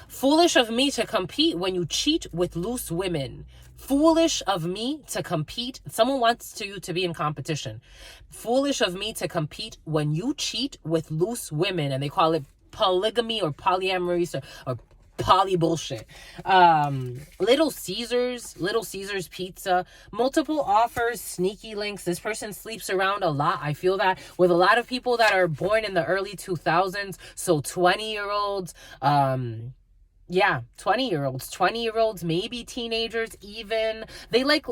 Foolish of me to compete when you cheat with loose women. Foolish of me to compete. Someone wants you to be in competition. Foolish of me to compete when you cheat with loose women, and they call it polygamy or polyamory or poly bullshit. Little Caesars pizza, multiple offers, sneaky links. This person sleeps around a lot. I feel that with a lot of people that are born in the early 2000s. So 20-year-olds, 20-year-olds, maybe teenagers even. They like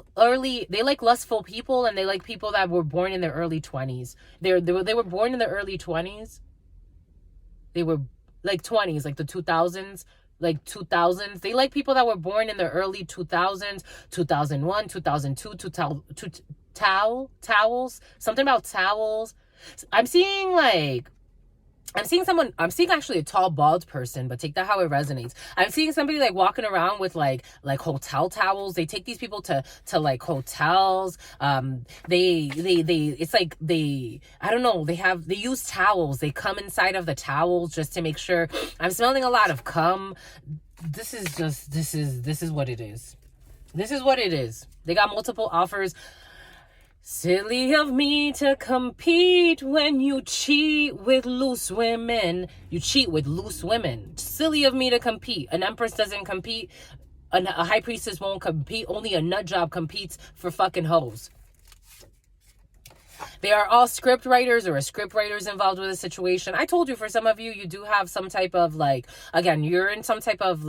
lustful people, and they like people that were born in their early 20s. They were born in the early 20s. They were like 20s, like the 2000s. Like 2000s. They like people that were born in the early 2000s, 2001, 2002, towels. Something about towels. I'm seeing actually a tall, bald person, but take that how it resonates. I'm seeing somebody like walking around with like hotel towels. They take these people to like hotels. It's like they use towels. They come inside of the towels just to make sure. I'm smelling a lot of cum. This is what it is. This is what it is. They got multiple offers. Silly of me to compete when you cheat with loose women. You cheat with loose women. Silly of me to compete. An empress doesn't compete. A high priestess won't compete. Only a nut job competes for fucking hoes. They are all script writers, or a script writer's involved with a situation. I told you, for some of you, you do have some type of you're in some type of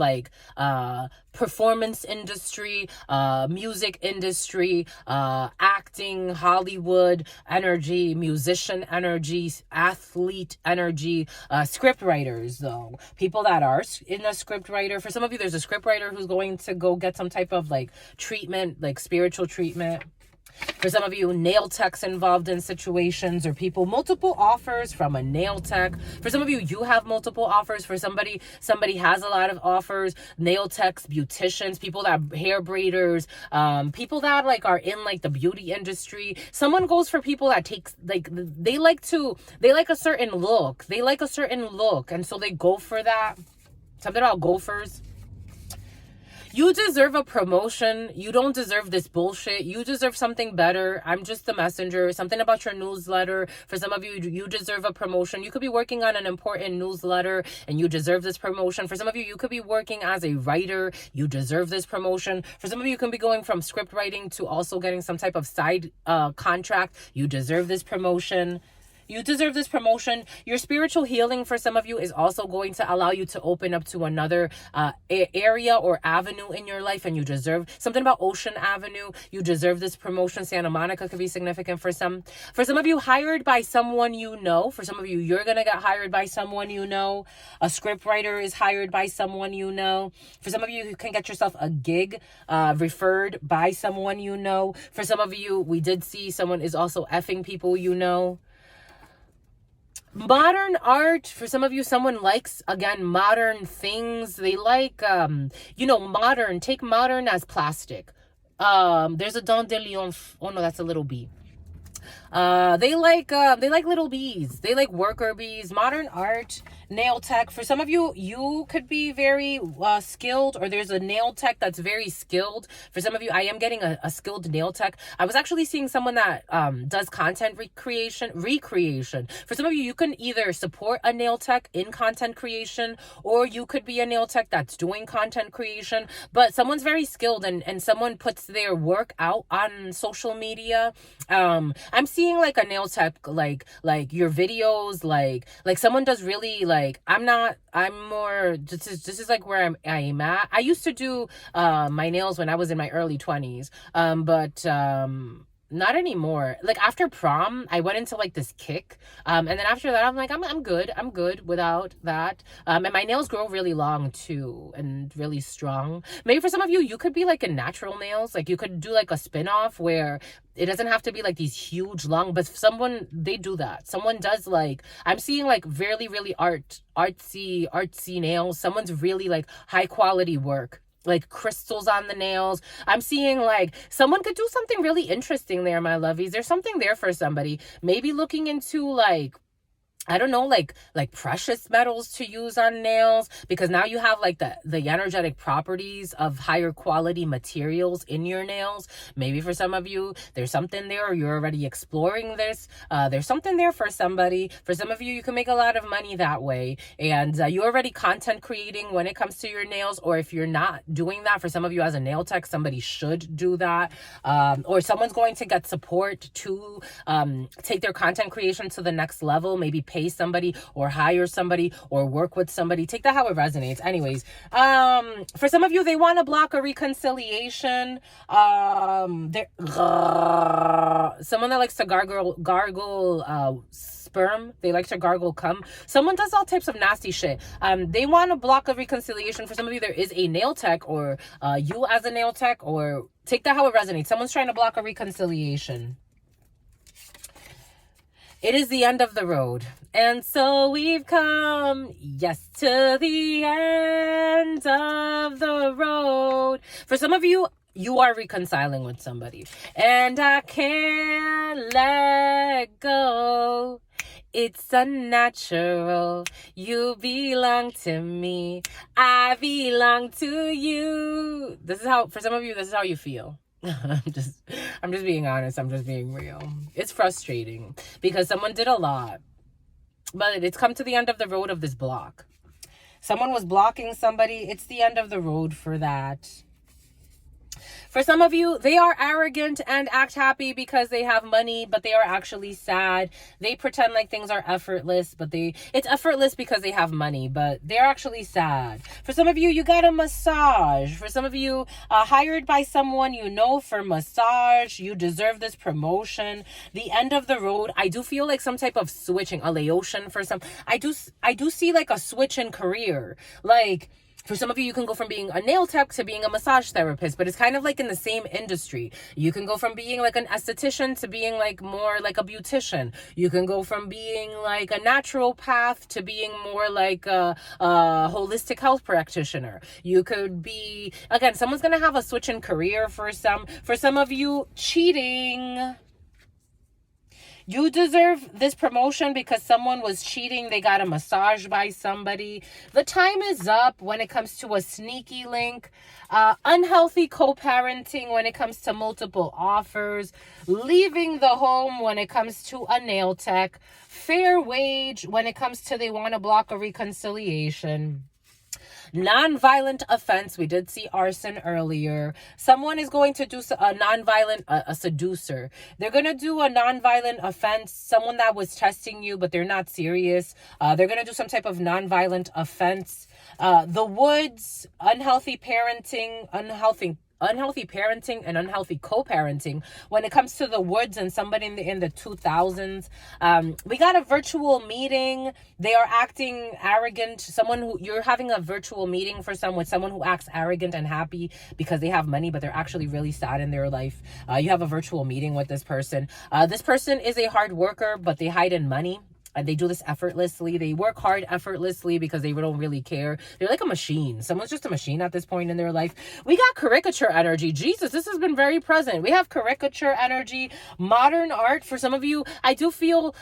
performance industry, music industry, acting, Hollywood energy, musician energy, athlete energy, script writers though. People that are in a script writer. For some of you, there's a script writer who's going to go get some type of treatment, spiritual treatment. For some of you, nail techs involved in situations, or people, multiple offers from a nail tech. For some of you, you have multiple offers. For somebody has a lot of offers. Nail techs, beauticians, people that hair braiders, people that are in the beauty industry. Someone goes for people that takes they like a certain look. They like a certain look, and so they go for that. Something about gophers. You deserve a promotion. You don't deserve this bullshit. You deserve something better. I'm just the messenger. Something about your newsletter. For some of you, you deserve a promotion. You could be working on an important newsletter and you deserve this promotion. For some of you, you could be working as a writer. You deserve this promotion. For some of you, you can be going from script writing to also getting some type of side contract. You deserve this promotion. You deserve this promotion. Your spiritual healing, for some of you, is also going to allow you to open up to another area or avenue in your life, and you deserve something about Ocean Avenue. You deserve this promotion. Santa Monica could be significant for some. For some of you, hired by someone you know. For some of you, you're going to get hired by someone you know. A script writer is hired by someone you know. For some of you, you can get yourself a gig referred by someone you know. For some of you, we did see someone is also effing people you know. Modern art, for some of you, someone likes, again, modern things. They like, modern. Take modern as plastic. There's a Don de Leon. Oh, no, that's a little B. They like little bees. They like worker bees, modern art, nail tech. For some of you, you could be very skilled, or there's a nail tech that's very skilled. For some of you, I am getting a skilled nail tech. I was actually seeing someone that does content recreation. For some of you, you can either support a nail tech in content creation, or you could be a nail tech that's doing content creation. But someone's very skilled, and someone puts their work out on social media. I'm seeing like a nail tech, like your videos, like someone does really, like, I'm more, this is like where I'm at. I used to do my nails when I was in my early 20s, but not anymore. Like after prom, I went into like this kick, and then after that, I'm like, I'm good without that. And my nails grow really long too, and really strong. Maybe for some of you, you could be like in natural nails. Like you could do like a spin-off where it doesn't have to be like these huge long, but someone, they do that. Someone does, like, I'm seeing like really artsy nails. Someone's really like high quality work, like crystals on the nails. I'm seeing like someone could do something really interesting there, my lovies. There's something there for somebody. Maybe looking into like, I don't know, like precious metals to use on nails, because now you have like the energetic properties of higher quality materials in your nails. Maybe for some of you, there's something there, or you're already exploring this. There's something there for somebody. For some of you, you can make a lot of money that way, and you're already content creating when it comes to your nails. Or if you're not doing that, for some of you as a nail tech, somebody should do that. Or someone's going to get support to take their content creation to the next level. Maybe pay somebody, or hire somebody, or work with somebody. Take that how it resonates. Anyways, for some of you, they want to block a reconciliation. Someone that likes to gargle sperm. They like to gargle cum. Someone does all types of nasty shit. They want to block a reconciliation. For some of you, there is a nail tech, or you as a nail tech, or take that how it resonates. Someone's trying to block a reconciliation. It is the end of the road. And so we've come, yes, to the end of the road. For some of you, you are reconciling with somebody, and I can't let go. It's unnatural. You belong to me. I belong to you. This is how, for some of you, this is how you feel. I'm just being honest. I'm just being real. It's frustrating because someone did a lot, but it's come to the end of the road of this block. Someone was blocking somebody. It's the end of the road for that. For some of you, they are arrogant and act happy because they have money, but they are actually sad. They pretend like things are effortless, but it's effortless because they have money, but they're actually sad. For some of you, you got a massage. For some of you, hired by someone you know for massage. You deserve this promotion. The end of the road. I do feel like some type of switching, a Laotian for some. I do see like a switch in career. Like, for some of you, you can go from being a nail tech to being a massage therapist, but it's kind of like in the same industry. You can go from being like an esthetician to being like more like a beautician. You can go from being like a natural path to being more like a holistic health practitioner. You could be, again, someone's going to have a switch in career for some. For some of you, cheating. You deserve this promotion because someone was cheating. They got a massage by somebody. The time is up when it comes to a sneaky link. Unhealthy co-parenting when it comes to multiple offers. Leaving the home when it comes to a nail tech. Fair wage when it comes to they want to block a reconciliation. Non-violent offense. We did see arson earlier. Someone is going to do a non-violent, a seducer. They're going to do a non-violent offense. Someone that was testing you, but they're not serious. They're going to do some type of non-violent offense. The woods, unhealthy parenting and unhealthy co-parenting when it comes to the woods and somebody in the 2000s. We got a virtual meeting. They are acting arrogant. Someone who you're having a virtual meeting with someone who acts arrogant and happy because they have money, but they're actually really sad in their life. You have a virtual meeting with this person. This person is a hard worker, but they hide in money. They do this effortlessly. They work hard effortlessly because they don't really care. They're like a machine. Someone's just a machine at this point in their life. We got caricature energy. Jesus, this has been very present. We have caricature energy, modern art. For some of you, I do feel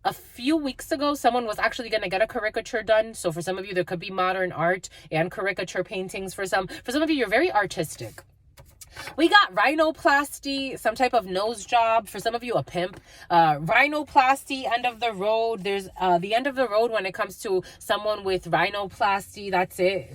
a few weeks ago, someone was actually going to get a caricature done. So for some of you, there could be modern art and caricature paintings. For some of you, you're very artistic. We got rhinoplasty, some type of nose job. For some of you, a pimp. Rhinoplasty, end of the road. There's the end of the road when it comes to someone with rhinoplasty. That's it.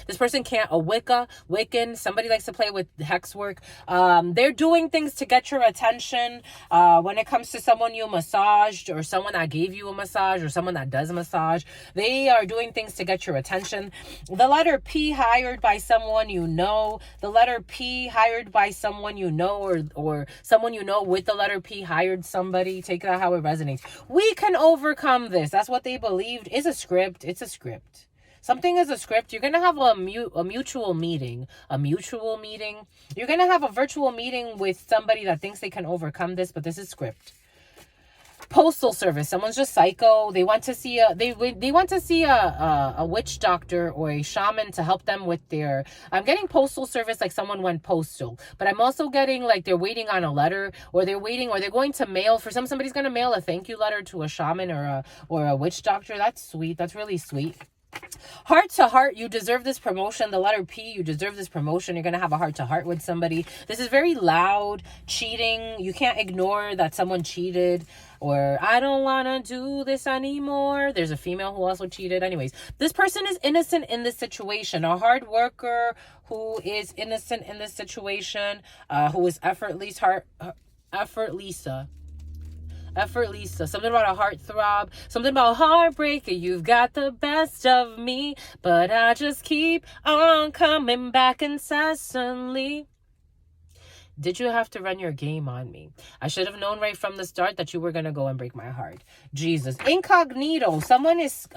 This person can't. A Wiccan. Somebody likes to play with hex work. They're doing things to get your attention. When it comes to someone you massaged, or someone that gave you a massage, or someone that does a massage, they are doing things to get your attention. The letter P, hired by someone you know. The letter P, hired by someone you know, or someone you know with the letter P hired somebody. Take that how it resonates. We can overcome this. That's what they believed. It's a script. It's a script. Something is a script. You're going to have a mutual meeting. You're going to have a virtual meeting with somebody that thinks they can overcome this, but this is script. Postal service. Someone's just psycho. They want to see a witch doctor or a shaman to help them with their. I'm getting postal service, like someone went postal, but I'm also getting like they're waiting on a letter, or they're going to mail. For somebody's going to mail a thank you letter to a shaman or a witch doctor. That's sweet. That's really sweet. Heart to heart, you deserve this promotion. The letter P, you deserve this promotion. You're going to have a heart to heart with somebody. This is very loud. Cheating. You can't ignore that someone cheated, or I don't want to do this anymore. There's a female who also cheated. Anyways, this person is innocent in this situation. A hard worker who is innocent in this situation, who is effortless. Something about a heartthrob, something about heartbreak. You've got the best of me, but I just keep on coming back incessantly. Did you have to run your game on me? I should have known right from the start that you were going to go and break my heart. Jesus. Incognito. Someone is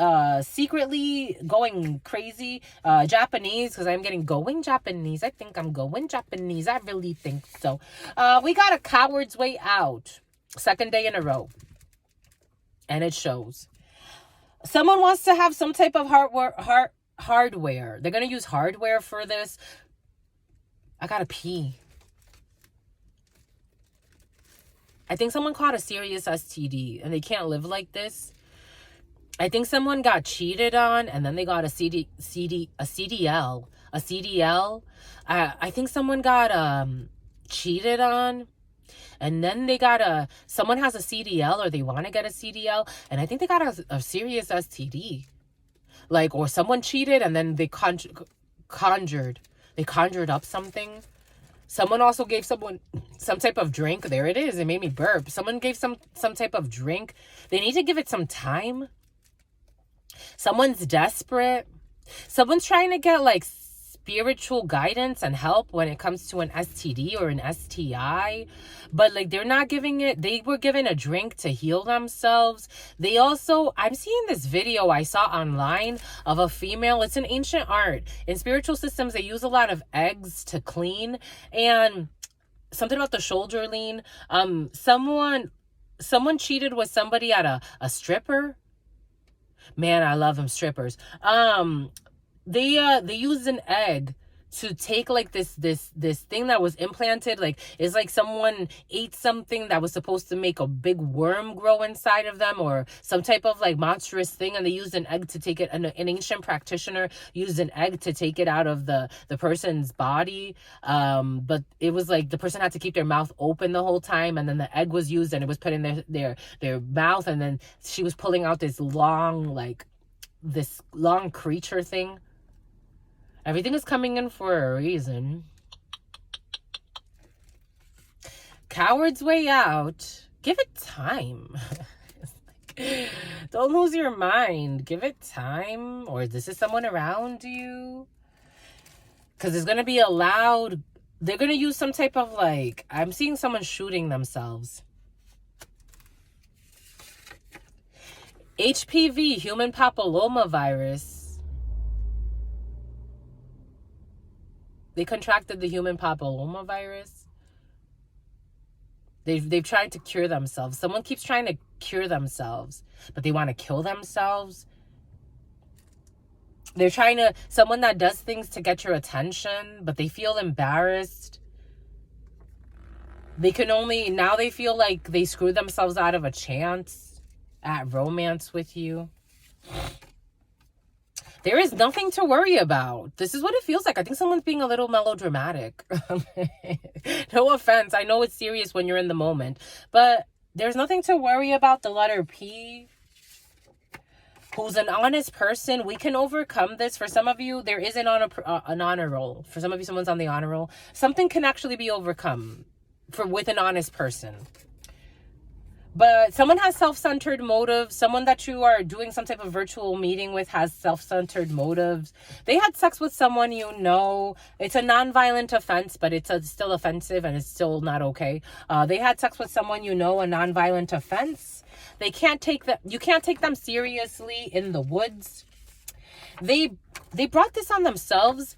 secretly going crazy. Japanese, because I'm getting going Japanese. I think I'm going Japanese. I really think so. We got a coward's way out. Second day in a row. And it shows. Someone wants to have some type of hardware. They're going to use hardware for this. I gotta pee. I think someone caught a serious STD and they can't live like this. I think someone got cheated on and then they got a CDL. I think someone got cheated on. And then they got someone has a CDL, or they want to get a CDL. And I think they got a serious STD. Like, or someone cheated and then they conjured up something. Someone also gave someone some type of drink. There it is. It made me burp. Someone gave some type of drink. They need to give it some time. Someone's desperate. Someone's trying to get like spiritual guidance and help when it comes to an STD or an STI, but like they're not giving it. They were given a drink to heal themselves. They also, I'm seeing this video I saw online of a female. It's an ancient art. In spiritual systems, they use a lot of eggs to clean, and something about the shoulder lean. Someone cheated with somebody at a stripper. Man, I love them strippers. They used an egg to take like this thing that was implanted. Like, it's like someone ate something that was supposed to make a big worm grow inside of them, or some type of like monstrous thing, and they used an egg to take it. An ancient practitioner used an egg to take it out of the person's body, but it was like the person had to keep their mouth open the whole time, and then the egg was used and it was put in their mouth, and then she was pulling out this long creature thing. Everything is coming in for a reason. Coward's way out. Give it time. Don't lose your mind. Give it time. Or this is someone around you. Because there's going to be a loud... They're going to use some type of like... I'm seeing someone shooting themselves. HPV, human papilloma virus. They contracted the human papillomavirus. They've tried to cure themselves. Someone keeps trying to cure themselves, but they want to kill themselves. They're trying to, someone that does things to get your attention, but they feel embarrassed. They can only, now they feel like they screwed themselves out of a chance at romance with you. There is nothing to worry about. This is what it feels like. I think someone's being a little melodramatic. No offense. I know it's serious when you're in the moment, but there's nothing to worry about. The letter P, who's an honest person. We can overcome this. For some of you, there is an honor roll. For some of you, someone's on the honor roll. Something can actually be overcome with an honest person. But someone has self-centered motives. Someone that you are doing some type of virtual meeting with has self-centered motives. They had sex with someone you know. It's a non-violent offense, but it's still offensive and it's still not okay. They had sex with someone you know, a non-violent offense. You can't take them seriously in the woods. They brought this on themselves.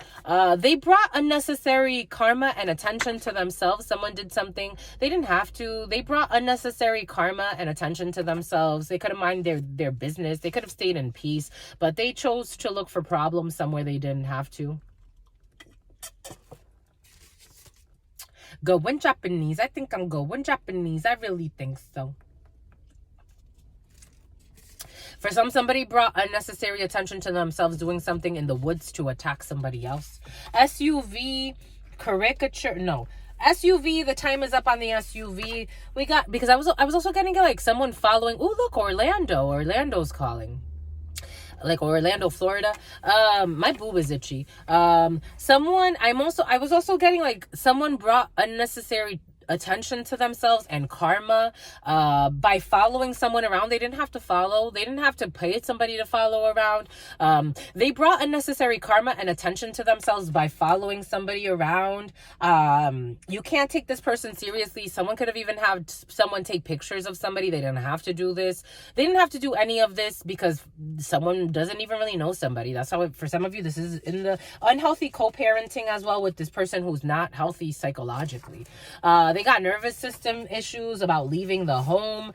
They brought unnecessary karma and attention to themselves. Someone did something they didn't have to. They brought unnecessary karma and attention to themselves. They could have minded their business. They could have stayed in peace, but they chose to look for problems somewhere they didn't have to. Going Japanese. I think I'm going Japanese. I really think so. For somebody brought unnecessary attention to themselves doing something in the woods to attack somebody else. SUV, caricature, no. SUV, the time is up on the SUV. We got, because I was also getting like someone following, oh look, Orlando's calling. Like Orlando, Florida. My boob is itchy. I was also getting like someone brought unnecessary attention to themselves and karma by following someone around. They didn't have to follow. They didn't have to pay somebody to follow around. They brought unnecessary karma and attention to themselves by following somebody around. You can't take this person seriously. Someone could have even had someone take pictures of somebody. They didn't have to do this. They didn't have to do any of this because someone doesn't even really know somebody. That's how for some of you, this is in the unhealthy co-parenting as well with this person who's not healthy psychologically. They got nervous system issues about leaving the home.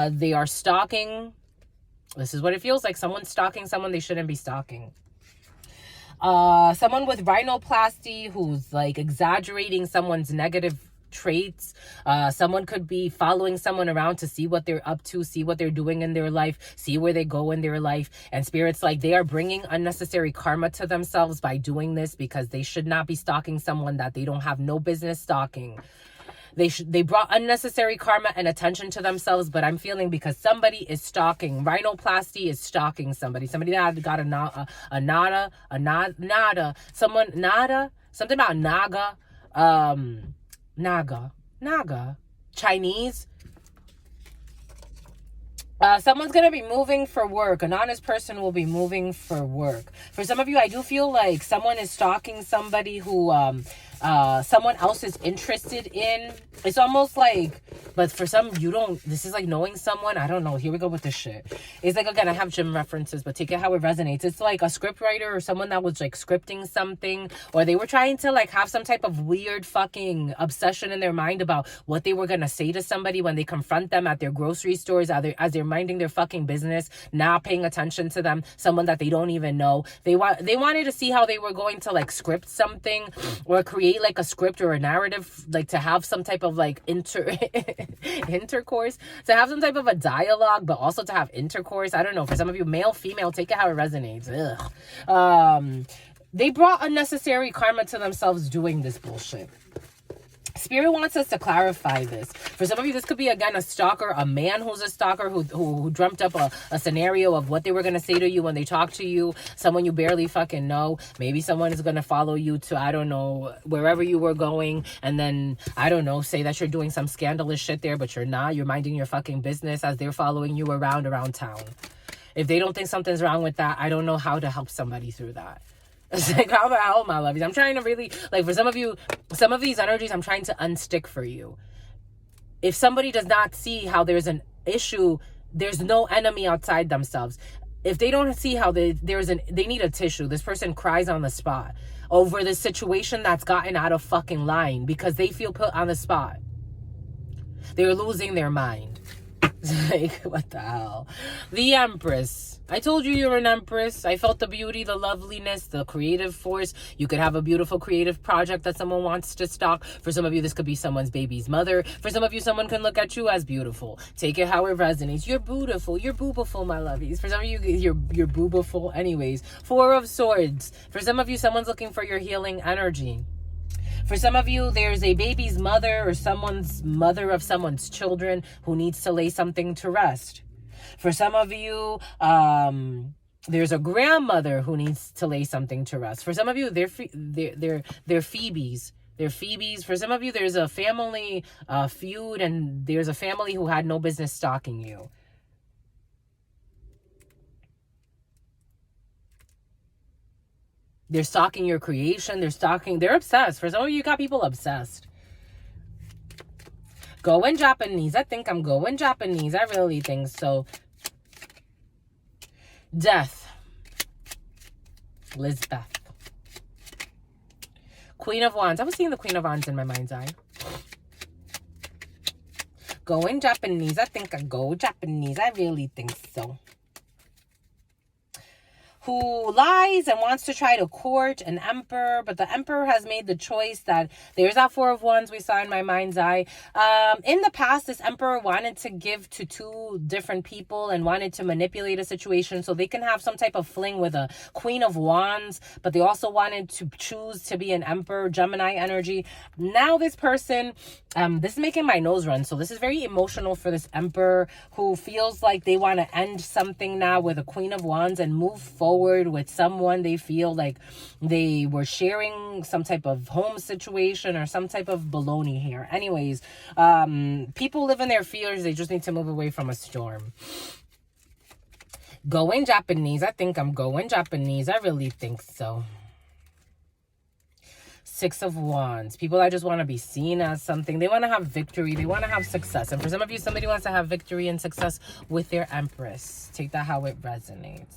They are stalking. This is what it feels like. Someone's stalking someone they shouldn't be stalking. Someone with rhinoplasty who's like exaggerating someone's negative traits. Someone could be following someone around to see what they're up to, see what they're doing in their life, see where they go in their life. And spirits, like, they are bringing unnecessary karma to themselves by doing this because they should not be stalking someone that they don't have no business stalking. They brought unnecessary karma and attention to themselves, but I'm feeling because somebody is stalking. Rhinoplasty is stalking somebody. Somebody that got something about Naga, Chinese. Someone's going to be moving for work. An honest person will be moving for work. For some of you, I do feel like someone is stalking somebody who someone else is interested in. It's almost like, but for some, you don't, this is like knowing someone. I don't know. Here we go with this shit. It's like, again, I have gym references, but take it how it resonates. It's like a script writer or someone that was like scripting something, or they were trying to like have some type of weird fucking obsession in their mind about what they were going to say to somebody when they confront them at their grocery stores, as they're minding their fucking business, not paying attention to them, someone that they don't even know. They wanted to see how they were going to like script something or create like a script or a narrative, like to have some type of like intercourse, to have some type of a dialogue, but also to have intercourse. I don't know. For some of you, male, female, take it how it resonates. Ugh. They brought unnecessary karma to themselves doing this bullshit. Spirit wants us to clarify this. For some of you, this could be, again, a stalker, a man who's a stalker who dreamt up a scenario of what they were going to say to you when they talk to you. Someone you barely fucking know. Maybe someone is going to follow you to, I don't know, wherever you were going. And then, I don't know, say that you're doing some scandalous shit there, but you're not. You're minding your fucking business as they're following you around town. If they don't think something's wrong with that, I don't know how to help somebody through that. It's like, how the hell, my lovies? I'm trying to really, like, for some of you, some of these energies, I'm trying to unstick for you. If somebody does not see how there's an issue, there's no enemy outside themselves. If they don't see how they need a tissue. This person cries on the spot over this situation that's gotten out of fucking line because they feel put on the spot. They're losing their mind. Like, what the hell? The Empress. I told you you're an Empress. I felt the beauty, the loveliness, the creative force. You could have a beautiful creative project that someone wants to stalk. For some of you, this could be someone's baby's mother. For some of you, someone can look at you as beautiful. Take it how it resonates. You're beautiful. You're boobiful, my lovies. For some of you, you're boobiful anyways. Four of Swords. For some of you, someone's looking for your healing energy. For some of you, there's a baby's mother or someone's mother of someone's children who needs to lay something to rest. For some of you, there's a grandmother who needs to lay something to rest. For some of you, they're Phoebes. They're Phoebes. For some of you, there's a family feud, and there's a family who had no business stalking you. They're stalking your creation. They're obsessed. For some of you, got people obsessed. Going Japanese. I think I'm going Japanese. I really think so. Death. Lisbeth. Queen of Wands. I was seeing the Queen of Wands in my mind's eye. Going Japanese. I think I go Japanese. I really think so. Who lies and wants to try to court an emperor, but the emperor has made the choice that there's that Four of Wands we saw in my mind's eye. In the past, this emperor wanted to give to two different people and wanted to manipulate a situation so they can have some type of fling with a Queen of Wands, but they also wanted to choose to be an emperor, Gemini energy. Now this person, this is making my nose run, so this is very emotional for this emperor who feels like they want to end something now with a Queen of Wands and move forward with someone they feel like they were sharing some type of home situation or some type of baloney here. Anyways, people live in their fears. They just need to move away from a storm. Going Japanese. I think I'm going Japanese. I really think so. Six of Wands. People that just want to be seen as something. They want to have victory. They want to have success. And for some of you, somebody wants to have victory and success with their Empress. Take that how it resonates.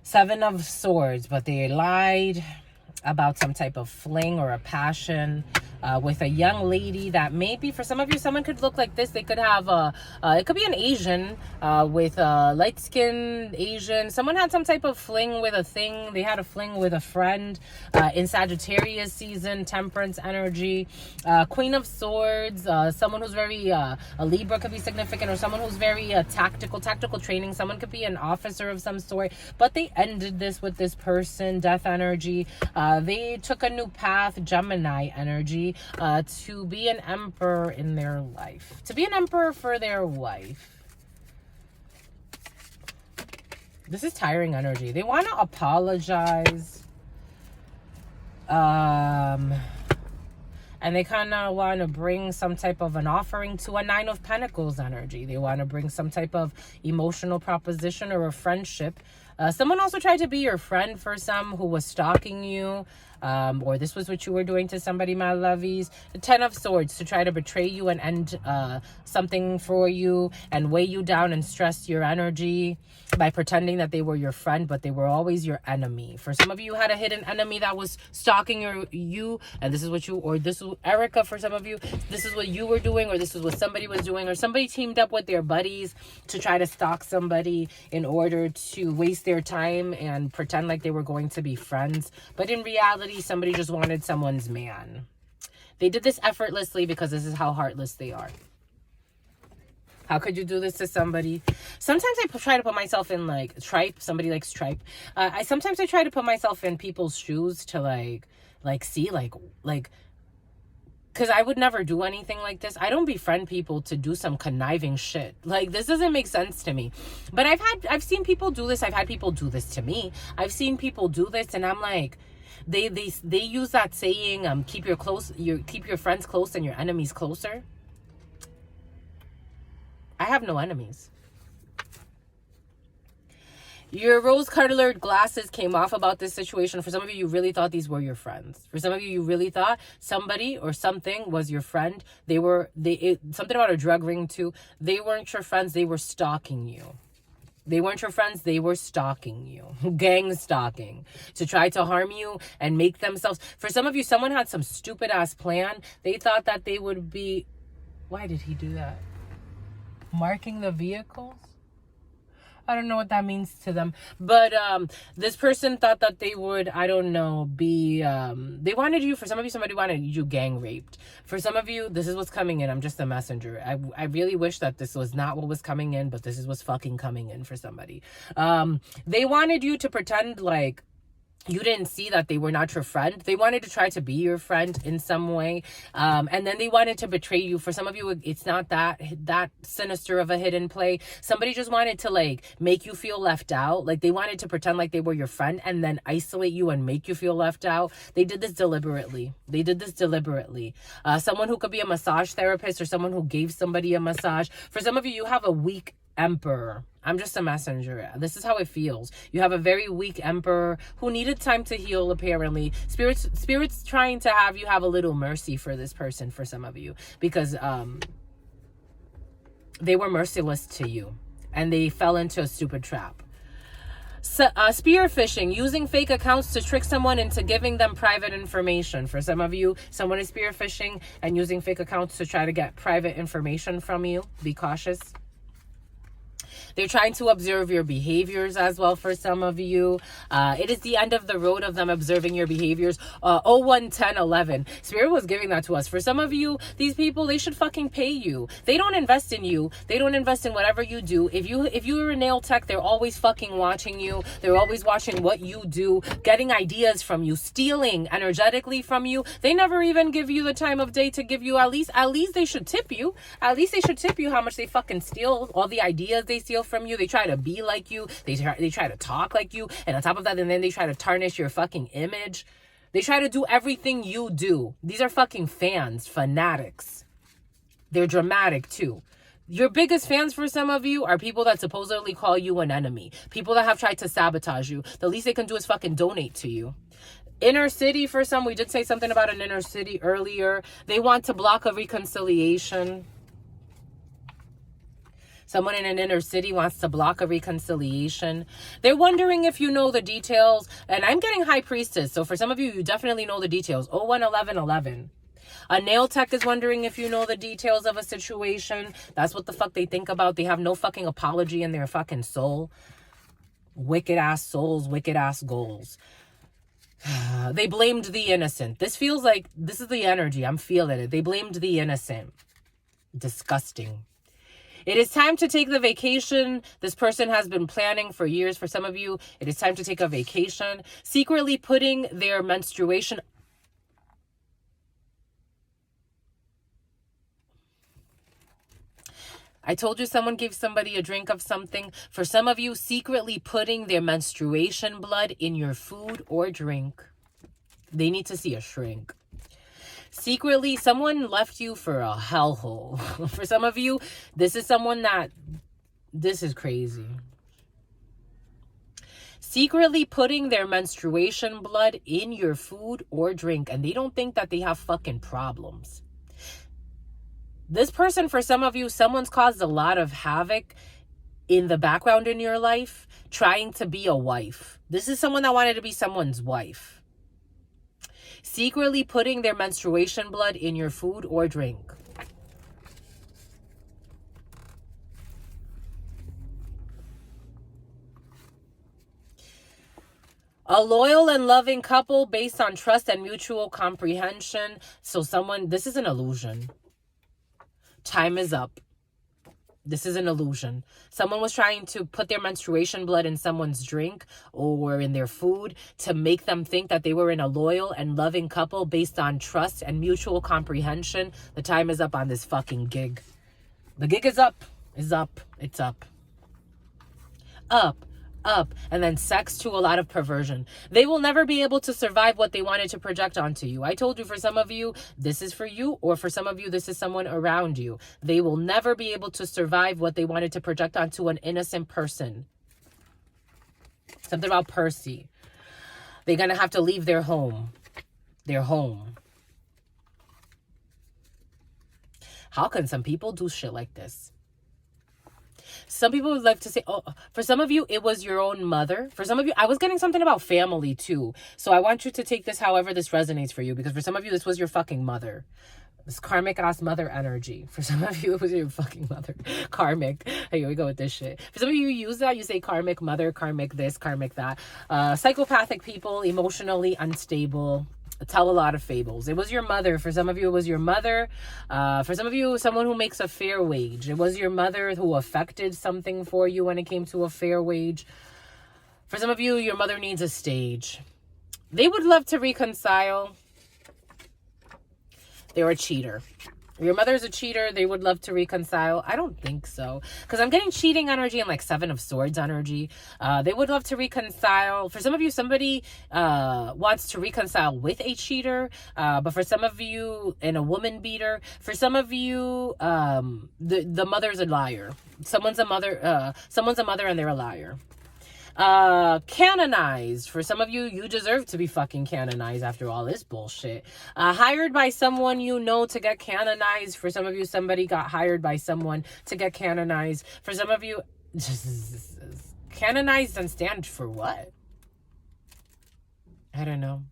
Seven of Swords, but they lied about some type of fling or a passion with a young lady that maybe for some of you, someone could look like this. They could have it could be an Asian with a light-skinned Asian. Someone had some type of fling with a thing. They had a fling with a friend in Sagittarius season, Temperance energy. Queen of Swords, someone who's very, a Libra could be significant, or someone who's very tactical training. Someone could be an officer of some sort, but they ended this with this person, Death energy. They took a new path, Gemini energy, to be an emperor in their life, to be an emperor for their wife. This is tiring energy. They want to apologize. And they kind of want to bring some type of an offering to a Nine of Pentacles energy. They want to bring some type of emotional proposition or a friendship. Someone also tried to be your friend for some who was stalking you. Or this was what you were doing to somebody, my lovies. The Ten of Swords, to try to betray you and end something for you and weigh you down and stress your energy by pretending that they were your friend, but they were always your enemy. For some of you, you had a hidden enemy that was stalking you, and this is what you, or this was Erica, for some of you, this is what you were doing, or this is what somebody was doing, or somebody teamed up with their buddies to try to stalk somebody in order to waste their time and pretend like they were going to be friends. But in reality, somebody just wanted someone's man. They did this effortlessly because this is how heartless they are. How could you do this to somebody? Sometimes I try to put myself in like tripe. Somebody likes tripe. Sometimes I try to put myself in people's shoes to see because I would never do anything like this. I don't befriend people to do some conniving shit. Like, this doesn't make sense to me. But I've seen people do this. I've had people do this to me. I've seen people do this, and I'm like, they use that saying, keep your friends close and your enemies closer. I have no enemies. Your rose-colored glasses came off about this situation. For some of you, you really thought these were your friends. For some of you, you really thought somebody or something was your friend. Something about a drug ring too. They weren't your friends. They were stalking you. They weren't your friends. They were stalking you. Gang stalking. To try to harm you and make themselves. For some of you, someone had some stupid-ass plan. They thought that they would be... Why did he do that? Marking the vehicles? I don't know what that means to them. But this person thought that they would, I don't know, be, they wanted you, for some of you, somebody wanted you gang raped. For some of you, this is what's coming in. I'm just a messenger. I really wish that this was not what was coming in, but this is what's fucking coming in for somebody. They wanted you to pretend like you didn't see that they were not your friend. They wanted to try to be your friend in some way. And then they wanted to betray you. For some of you, it's not that sinister of a hidden play. Somebody just wanted to like make you feel left out. Like they wanted to pretend like they were your friend and then isolate you and make you feel left out. They did this deliberately. Someone who could be a massage therapist or someone who gave somebody a massage. For some of you, you have a weak emperor. I'm just a messenger. This is how it feels. You have a very weak emperor who needed time to heal, apparently. Spirits trying to have you have a little mercy for this person, for some of you, because they were merciless to you and they fell into a stupid trap. So, spear phishing, using fake accounts to trick someone into giving them private information. For some of you, someone is spear phishing and using fake accounts to try to get private information from you. Be cautious. They're trying to observe your behaviors as well for some of you. It is the end of the road of them observing your behaviors. 01, 10, 11. Spirit was giving that to us. For some of you, these people, they should fucking pay you. They don't invest in you. They don't invest in whatever you do. If you're a nail tech, they're always fucking watching you. They're always watching what you do, getting ideas from you, stealing energetically from you. They never even give you the time of day to give you at least they should tip you. At least they should tip you how much they fucking steal, all the ideas they steal from you. They try to be like you. They try to talk like you. And on top of that, and then they try to tarnish your fucking image. They try to do everything you do. These are fucking fans, fanatics. They're dramatic too. Your biggest fans for some of you are people that supposedly call you an enemy. People that have tried to sabotage you. The least they can do is fucking donate to you. Inner city for some. We did say something about an inner city earlier. They want to block a reconciliation. Someone in an inner city wants to block a reconciliation. They're wondering if you know the details. And I'm getting High Priestess. So for some of you, you definitely know the details. 01, 11, 11. A nail tech is wondering if you know the details of a situation. That's what the fuck they think about. They have no fucking apology in their fucking soul. Wicked ass souls, wicked ass goals. They blamed the innocent. This feels like, this is the energy. I'm feeling it. They blamed the innocent. Disgusting. It is time to take the vacation this person has been planning for years. For some of you, it is time to take a vacation. Secretly putting their menstruation. I told you someone gave somebody a drink of something. For some of you, secretly putting their menstruation blood in your food or drink. They need to see a shrink. Secretly, someone left you for a hellhole. For some of you, this is someone that, this is crazy. Secretly putting their menstruation blood in your food or drink, and they don't think that they have fucking problems. This person, for some of you, someone's caused a lot of havoc in the background in your life, trying to be a wife. This is someone that wanted to be someone's wife. Secretly putting their menstruation blood in your food or drink. A loyal and loving couple based on trust and mutual comprehension. So someone, this is an illusion. Time is up. This is an illusion. Someone was trying to put their menstruation blood in someone's drink or in their food to make them think that they were in a loyal and loving couple based on trust and mutual comprehension. The time is up on this fucking gig. The gig is up. It's up. It's up. Up. And then sex to a lot of perversion. They will never be able to survive what they wanted to project onto you. I told you, for some of you, this is for you, or for some of you, this is someone around you. They will never be able to survive what they wanted to project onto an innocent person. Something about Percy. They're going to have to leave their home. Their home. How can some people do shit like this? Some people would like to say, oh, for some of you, it was your own mother. For some of you, I was getting something about family too. So I want you to take this however this resonates for you. Because for some of you, this was your fucking mother. This karmic ass mother energy. For some of you, it was your fucking mother. Karmic. Hey, here we go with this shit. For some of you, use that. You say karmic mother, karmic this, karmic that. Psychopathic people, emotionally unstable. Tell a lot of fables. It was your mother. For some of you, it was your mother. For some of you, someone who makes a fair wage. It was your mother who affected something for you when it came to a fair wage. For some of you, your mother needs a stage. They would love to reconcile. They're a cheater. Your mother's a cheater. They would love to reconcile. I don't think so. Because I'm getting cheating energy and like Seven of Swords energy. They would love to reconcile. For some of you, somebody wants to reconcile with a cheater. But for some of you, and a woman beater. For some of you, the mother's a liar. Someone's a mother and they're a liar. Canonized. For some of you, you deserve to be fucking canonized after all this bullshit. Hired by someone you know to get canonized. For some of you, somebody got hired by someone to get canonized. For some of you, canonized and stand for what? I don't know.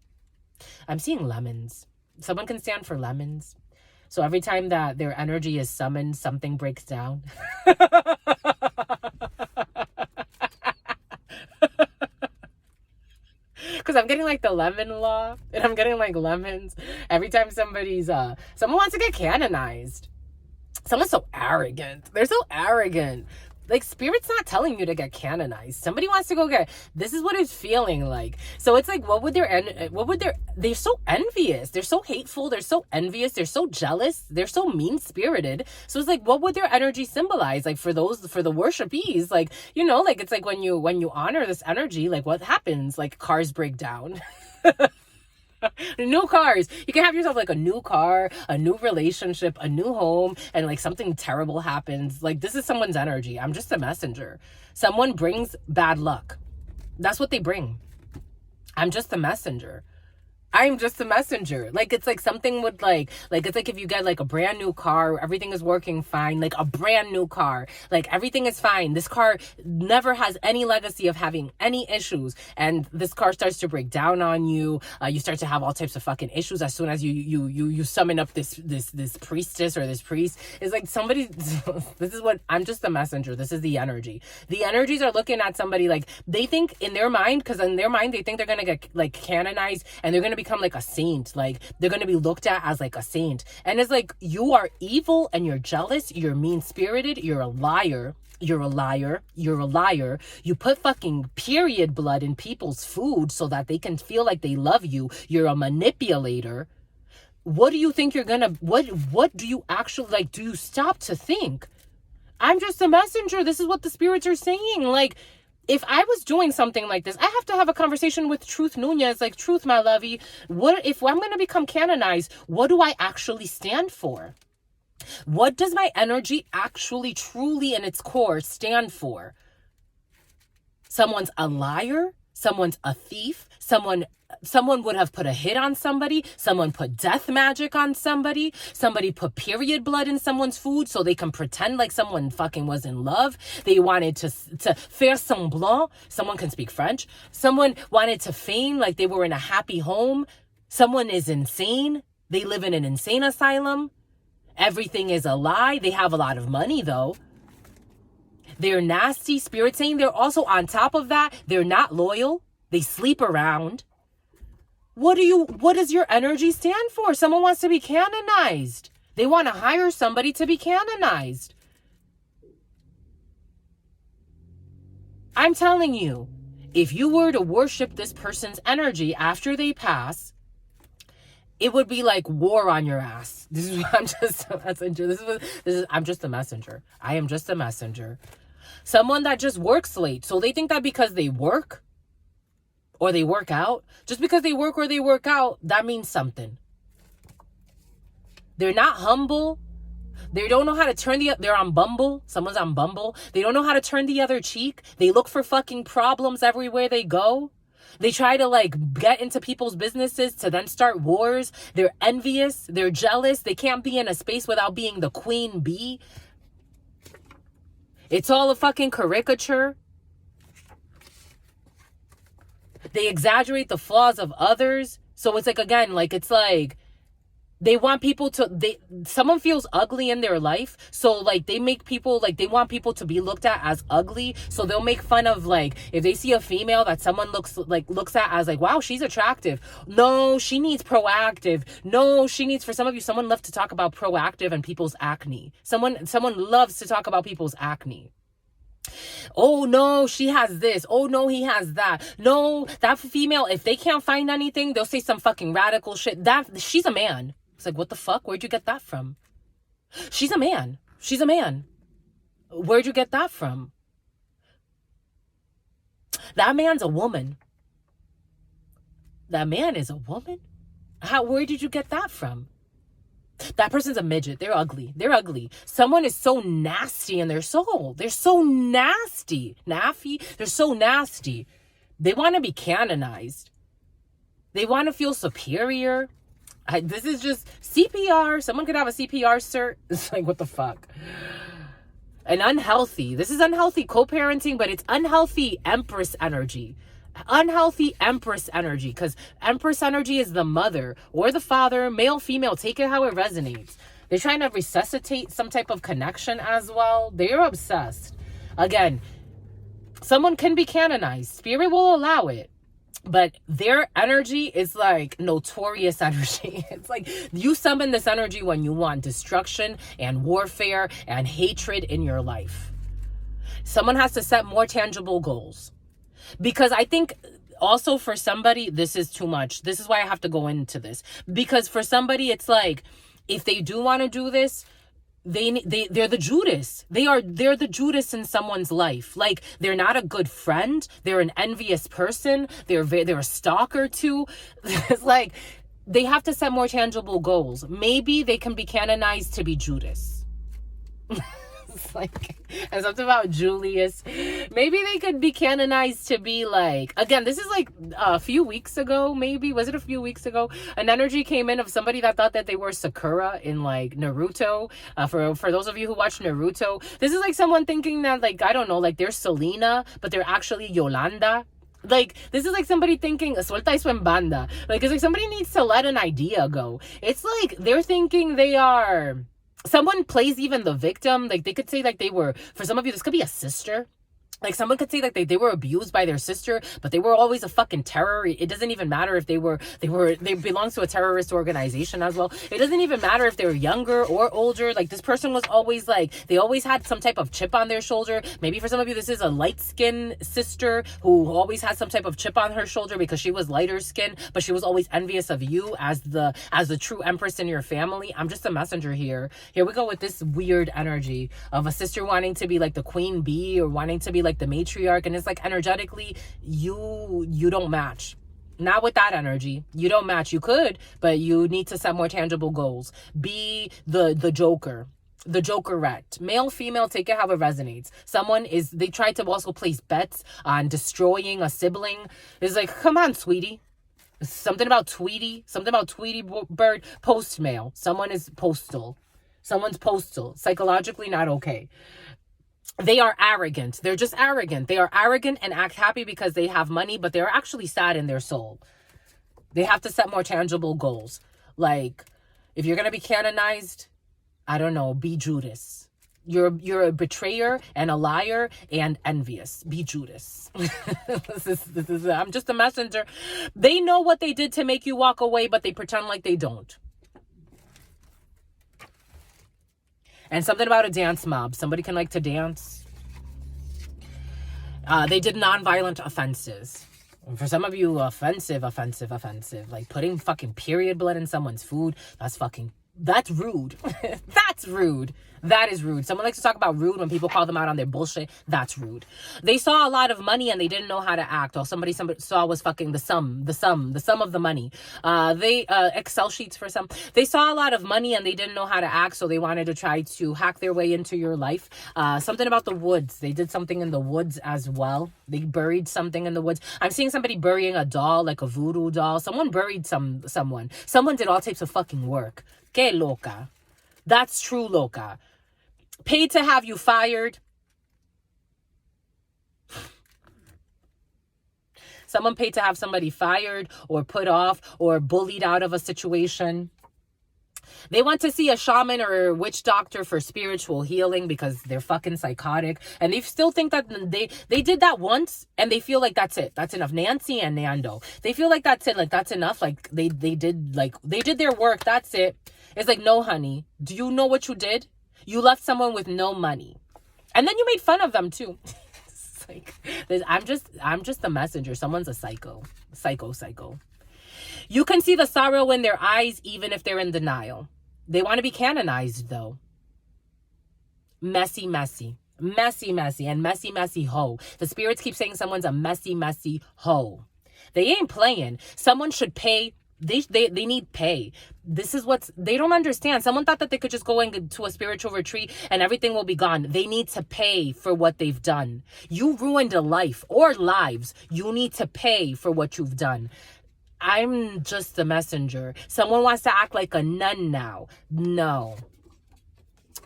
I'm seeing lemons. Someone can stand for lemons. So every time that their energy is summoned, something breaks down. Because I'm getting like the lemon law, and I'm getting like lemons every time someone wants to get canonized. Someone's so arrogant. They're so arrogant. Like, Spirit's not telling you to get canonized. Somebody wants to go get, this is what it's feeling like. So it's like, they're so envious. They're so hateful. They're so envious. They're so jealous. They're so mean-spirited. So it's like, what would their energy symbolize? Like, for the worshipees, like, you know, like, it's like when you honor this energy, like, what happens? Like, cars break down. New cars. You can have yourself like a new car, a new relationship, a new home, and like something terrible happens. Like, this is someone's energy. I'm just a messenger. Someone brings bad luck. That's what they bring. I'm just a messenger. I'm just a messenger. Like, it's like something would it's like if you get like a brand new car, everything is working fine, like a brand new car, like everything is fine. This car never has any legacy of having any issues. And this car starts to break down on you. You start to have all types of fucking issues as soon as you summon up this priestess or this priest. It's like somebody, this is what, I'm just a messenger. This is the energy. The energies are looking at somebody like, they think in their mind, because in their mind, they think they're going to get like canonized and they're going to become like a saint. Like, they're going to be looked at as like a saint. And it's like, you are evil and you're jealous, you're mean-spirited, you're a liar. You're a liar. You're a liar. You put fucking period blood in people's food so that they can feel like they love you. You're a manipulator. What do you think you're gonna, what do you actually, like, do you stop to think? I'm just a messenger. This is what the spirits are saying. Like, if I was doing something like this, I have to have a conversation with Truth Nunez. Like, Truth, my lovey, what if I'm going to become canonized? What do I actually stand for? What does my energy actually, truly, in its core, stand for? Someone's a liar. Someone's a thief. Someone would have put a hit on somebody. Someone put death magic on somebody. Somebody put period blood in someone's food so they can pretend like someone fucking was in love. They wanted to faire semblant. Someone can speak French. Someone wanted to feign like they were in a happy home. Someone is insane. They live in an insane asylum. Everything is a lie. They have a lot of money though. They're nasty. Spirit saying they're also on top of that. They're not loyal. They sleep around. What does your energy stand for? Someone wants to be canonized. They want to hire somebody to be canonized. I'm telling you, if you were to worship this person's energy after they pass, it would be like war on your ass. I'm just a messenger. I'm just a messenger. I am just a messenger. Someone that just works late. So they think that because they work or they work out, just because they work or they work out, that means something. They're not humble. They don't know how to they're on Bumble. Someone's on Bumble. They don't know how to turn the other cheek. They look for fucking problems everywhere they go. They try to like get into people's businesses to then start wars. They're envious. They're jealous. They can't be in a space without being the queen bee. It's all a fucking caricature. They exaggerate the flaws of others. So it's like, again, like, it's like They want people to, someone feels ugly in their life. So like they make people, like they want people to be looked at as ugly. So they'll make fun of, like, if they see a female that someone looks at as like, wow, she's attractive. No, she needs proactive. No, she needs, for some of you, someone loves to talk about proactive and people's acne. Someone loves to talk about people's acne. Oh no, she has this. Oh no, he has that. No, that female, if they can't find anything, they'll say some fucking radical shit. She's a man. It's like, what the fuck? Where'd you get that from? She's a man. She's a man. Where'd you get that from? That man's a woman. That man is a woman? Where did you get that from? That person's a midget. They're ugly. They're ugly. Someone is so nasty in their soul. They're so nasty. Naffy. They're so nasty. They want to be canonized. They want to feel superior. This is just CPR. Someone could have a CPR cert. It's like, what the fuck? And unhealthy. This is unhealthy co-parenting, but it's unhealthy Empress energy. Unhealthy Empress energy, because Empress energy is the mother or the father, male, female, take it how it resonates. They're trying to resuscitate some type of connection as well. They're obsessed. Again, someone can be canonized. Spirit will allow it. But their energy is like notorious energy. It's like you summon this energy when you want destruction and warfare and hatred in your life. Someone has to set more tangible goals. Because I think also for somebody, this is too much. This is why I have to go into this. Because for somebody, it's like, if they do want to do this, they're the Judas. They're the Judas in someone's life. Like, they're not a good friend. They're an envious person. They're a stalker too. It's like, they have to set more tangible goals. Maybe they can be canonized to be Judas. It's like, and something about Julius. Maybe they could be canonized to be like, again, this is like a few weeks ago, maybe. Was it a few weeks ago? An energy came in of somebody that thought that they were Sakura in like Naruto. For those of you who watch Naruto, this is like someone thinking that, like, I don't know, like they're Selena, but they're actually Yolanda. Like, this is like somebody thinking, suelta eso en banda. Like, it's like somebody needs to let an idea go. It's like they're thinking they are... Someone plays even the victim. Like, they could say like they were, for some of you, this could be a sister. Like, someone could say like they were abused by their sister, but they were always a fucking terror. It doesn't even matter if they belong to a terrorist organization as well. It doesn't even matter if they were younger or older. Like, this person was always like, they always had some type of chip on their shoulder. Maybe for some of you, this is a light-skinned sister who always had some type of chip on her shoulder because she was lighter skinned, but she was always envious of you as the true empress in your family. I'm just a messenger here. Here we go with this weird energy of a sister wanting to be like the queen bee or wanting to be like the matriarch, and it's like energetically you don't match. Not with that energy. You don't match. You could, but you need to set more tangible goals. Be the joker. The jokerette. Male, female, take it how it resonates. They try to also place bets on destroying a sibling. It's like, come on, sweetie. Something about Tweety Bird. Post mail. Someone is postal. Someone's postal. Psychologically not okay. They are arrogant. They're just arrogant. They are arrogant and act happy because they have money, but they're actually sad in their soul. They have to set more tangible goals. Like, if you're going to be canonized, I don't know, be Judas. You're a betrayer and a liar and envious. Be Judas. This is I'm just a messenger. They know what they did to make you walk away, but they pretend like they don't. And something about a dance mob. Somebody can like to dance. They did nonviolent offenses. And for some of you, offensive. Like putting fucking period blood in someone's food. That's rude. That's rude. That is rude. Someone likes to talk about rude when people call them out on their bullshit. That's rude. They saw a lot of money and they didn't know how to act. Or somebody saw was fucking the sum of the money. They Excel sheets for some. They saw a lot of money and they didn't know how to act, so they wanted to try to hack their way into your life. Something about the woods. They did something in the woods as well. They buried something in the woods. I'm seeing somebody burying a doll, like a voodoo doll. Someone buried someone. Someone did all types of fucking work. Que loca. That's true loca. Paid to have you fired. Someone paid to have somebody fired or put off or bullied out of a situation. They want to see a shaman or a witch doctor for spiritual healing because they're fucking psychotic. And they still think that they did that once and they feel like that's it. That's enough. Nancy and Nando. They feel like that's it. Like that's enough. Like they did their work. That's it. It's like, no, honey. Do you know what you did? You left someone with no money. And then you made fun of them too. It's like, I'm just the messenger. Someone's a psycho. Psycho. You can see the sorrow in their eyes even if they're in denial. They want to be canonized though. Messy, and messy hoe. The spirits keep saying someone's a messy hoe. They ain't playing. Someone should pay. They need pay. This is they don't understand. Someone thought that they could just go into a spiritual retreat and everything will be gone. They need to pay for what they've done. You ruined a life or lives. You need to pay for what you've done. I'm just the messenger. Someone wants to act like a nun now. No.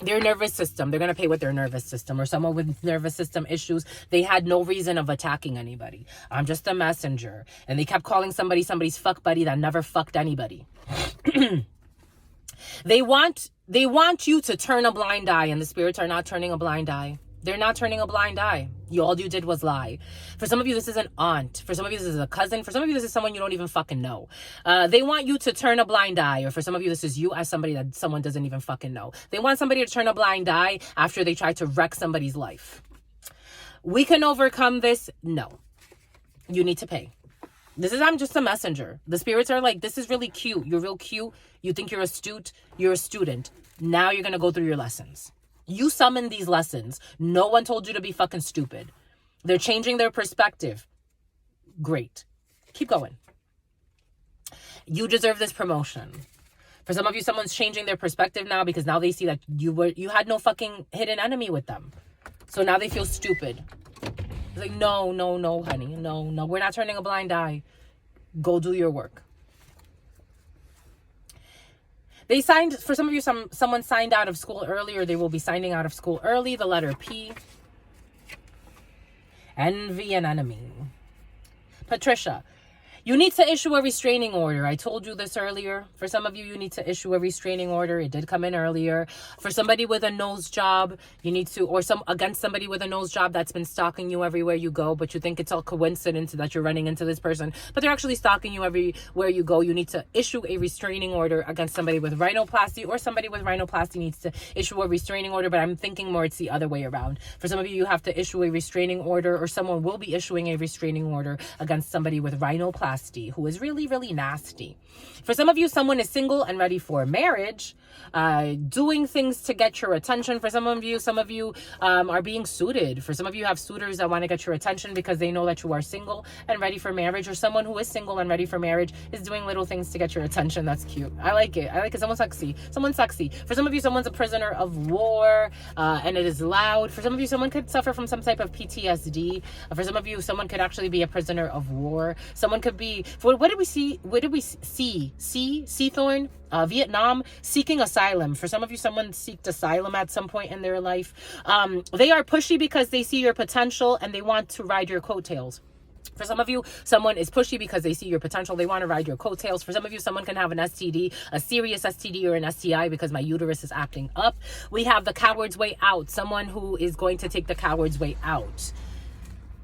Their nervous system. They're going to pay with their nervous system. Or someone with nervous system issues. They had no reason of attacking anybody. I'm just a messenger. And they kept calling somebody's fuck buddy that never fucked anybody. They want you to turn a blind eye. And the spirits are not turning a blind eye. They're not turning a blind eye. All you did was lie. For some of you, this is an aunt. For some of you, this is a cousin. For some of you, this is someone you don't even fucking know. They want you to turn a blind eye. Or for some of you, this is you as somebody that someone doesn't even fucking know. They want somebody to turn a blind eye after they try to wreck somebody's life. We can overcome this. No. You need to pay. I'm just a messenger. The spirits are like, this is really cute. You're real cute. You think you're astute. You're a student. Now you're going to go through your lessons. You summoned these lessons. No one told you to be fucking stupid. They're changing their perspective. Great. Keep going. You deserve this promotion. For some of you, someone's changing their perspective now because now they see that you had no fucking hidden enemy with them. So now they feel stupid. It's like, no, honey. No. We're not turning a blind eye. Go do your work. They signed, for some of you, someone signed out of school early, or they will be signing out of school early. The letter P. Envy and enemy. Patricia, you need to issue a restraining order. I told you this earlier. For some of you, you need to issue a restraining order. It did come in earlier. For somebody with a nose job, you need to, or against somebody with a nose job that's been stalking you everywhere you go, but you think it's all coincidence that you're running into this person, but they're actually stalking you everywhere you go. You need to issue a restraining order against somebody with rhinoplasty, or somebody with rhinoplasty needs to issue a restraining order, but I'm thinking more it's the other way around. For some of you, you have to issue a restraining order, or someone will be issuing a restraining order against somebody with rhinoplasty who is really, really nasty. For some of you, someone is single and ready for marriage, doing things to get your attention. For some of you are being suited. For some of you have suitors that want to get your attention because they know that you are single and ready for marriage, or someone who is single and ready for marriage is doing little things to get your attention. That's cute. I like it. Someone's sexy. For some of you, someone's a prisoner of war, and it is loud. For some of you, someone could suffer from some type of PTSD. For some of you, someone could actually be a prisoner of war. Someone could be, what did we see? Seathorn, Vietnam, seeking asylum. For some of you, someone seeked asylum at some point in their life. They are pushy because they see your potential and they want to ride your coattails. For some of you, someone is pushy because they see your potential. They want to ride your coattails. For some of you, someone can have an STD, a serious STD or an STI because my uterus is acting up. We have the coward's way out. Someone who is going to take the coward's way out.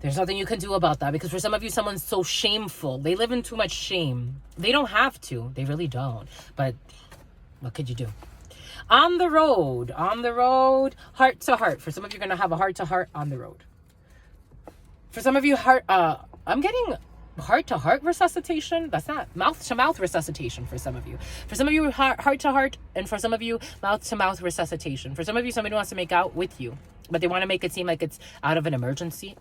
There's nothing you can do about that, because for some of you, someone's so shameful. They live in too much shame. They don't have to. They really don't. But what could you do? On the road, heart to heart. For some of you, you're going to have a heart to heart on the road. For some of you, I'm getting heart to heart resuscitation. That's not mouth to mouth resuscitation for some of you. For some of you, heart to heart, and for some of you, mouth to mouth resuscitation. For some of you, somebody wants to make out with you, but they want to make it seem like it's out of an emergency.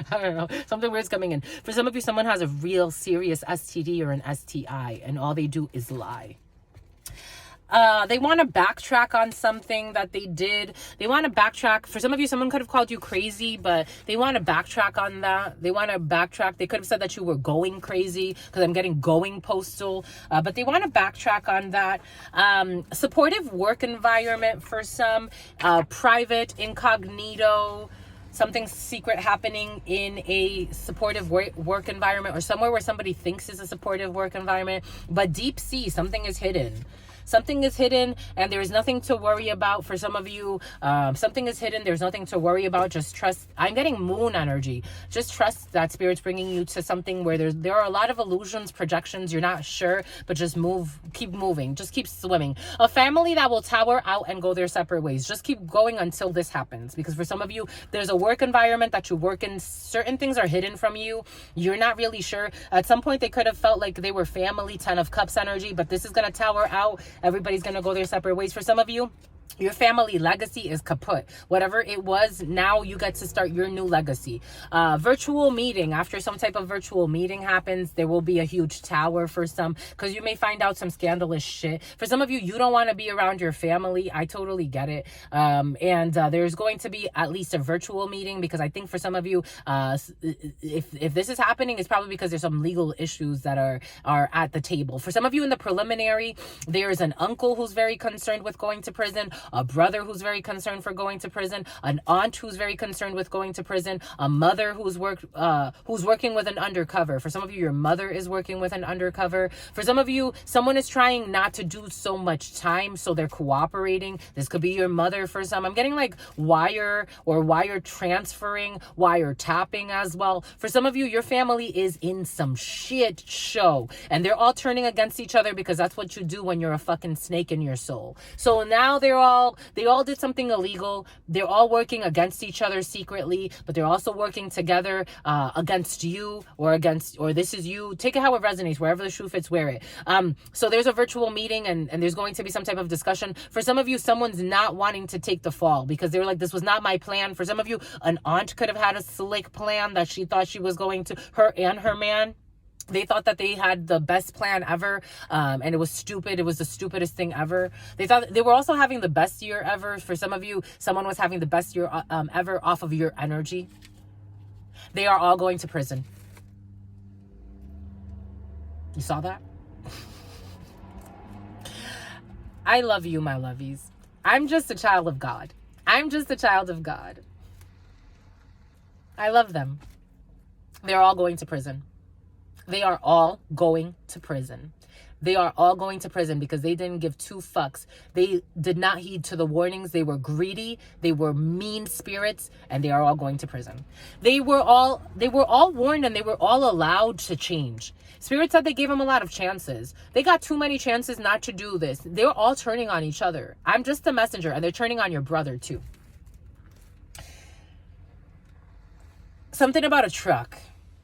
I don't know. Something weird's coming in. For some of you, someone has a real serious STD or an STI, and all they do is lie. They want to backtrack on something that they did. They want to backtrack. For some of you, someone could have called you crazy, but they want to backtrack on that. They want to backtrack. They could have said that you were going crazy, because I'm getting going postal. But they want to backtrack on that. Supportive work environment for some. Private, incognito. Something secret happening in a supportive work environment, or somewhere where somebody thinks is a supportive work environment. But deep sea, something is hidden. Something is hidden and there's nothing to worry about. For some of you, something is hidden. There's nothing to worry about. Just trust. I'm getting moon energy. Just trust that Spirit's bringing you to something where there are a lot of illusions, projections. You're not sure, but just move. Keep moving. Just keep swimming. A family that will tower out and go their separate ways. Just keep going until this happens. Because for some of you, there's a work environment that you work in. Certain things are hidden from you. You're not really sure. At some point, they could have felt like they were family, 10 of Cups energy, but this is going to tower out. Everybody's going to go their separate ways. For some of you, your family legacy is kaput. Whatever it was, now you get to start your new legacy. Virtual meeting. After some type of virtual meeting happens, there will be a huge tower for some, because you may find out some scandalous shit. For some of you, you don't want to be around your family. I totally get it. There's going to be at least a virtual meeting, because I think for some of you, if this is happening, it's probably because there's some legal issues that are at the table. For some of you in the preliminary, there's an uncle who's very concerned with going to prison, a brother who's very concerned for going to prison, an aunt who's very concerned with going to prison, a mother who's working with an undercover. For some of you, your mother is working with an undercover. For some of you, someone is trying not to do so much time, so they're cooperating. This could be your mother for some. I'm getting like wire transferring, wire tapping as well. For some of you, your family is in some shit show, and they're all turning against each other, because that's what you do when you're a fucking snake in your soul. So now they all did something illegal. They're all working against each other secretly, but they're also working together against you, or this is you. Take it how it resonates. Wherever the shoe fits, wear it. So there's a virtual meeting, and there's going to be some type of discussion. For some of you, someone's not wanting to take the fall, because they're like, this was not my plan. For some of you, an aunt could have had a slick plan that she thought she was going to, her and her man. They thought that they had the best plan ever, and it was stupid. It was the stupidest thing ever. They thought they were also having the best year ever. For some of you, someone was having the best year ever off of your energy. They are all going to prison. You saw that? I love you, my lovies. I'm just a child of God. I'm just a child of God. I love them. They're all going to prison. They are all going to prison. They are all going to prison because they didn't give two fucks. They did not heed to the warnings. They were greedy. They were mean spirits, and they are all going to prison. They were all warned, and they were all allowed to change. Spirit said they gave them a lot of chances. They got too many chances not to do this. They were all turning on each other. I'm just the messenger, and they're turning on your brother too. Something about a truck.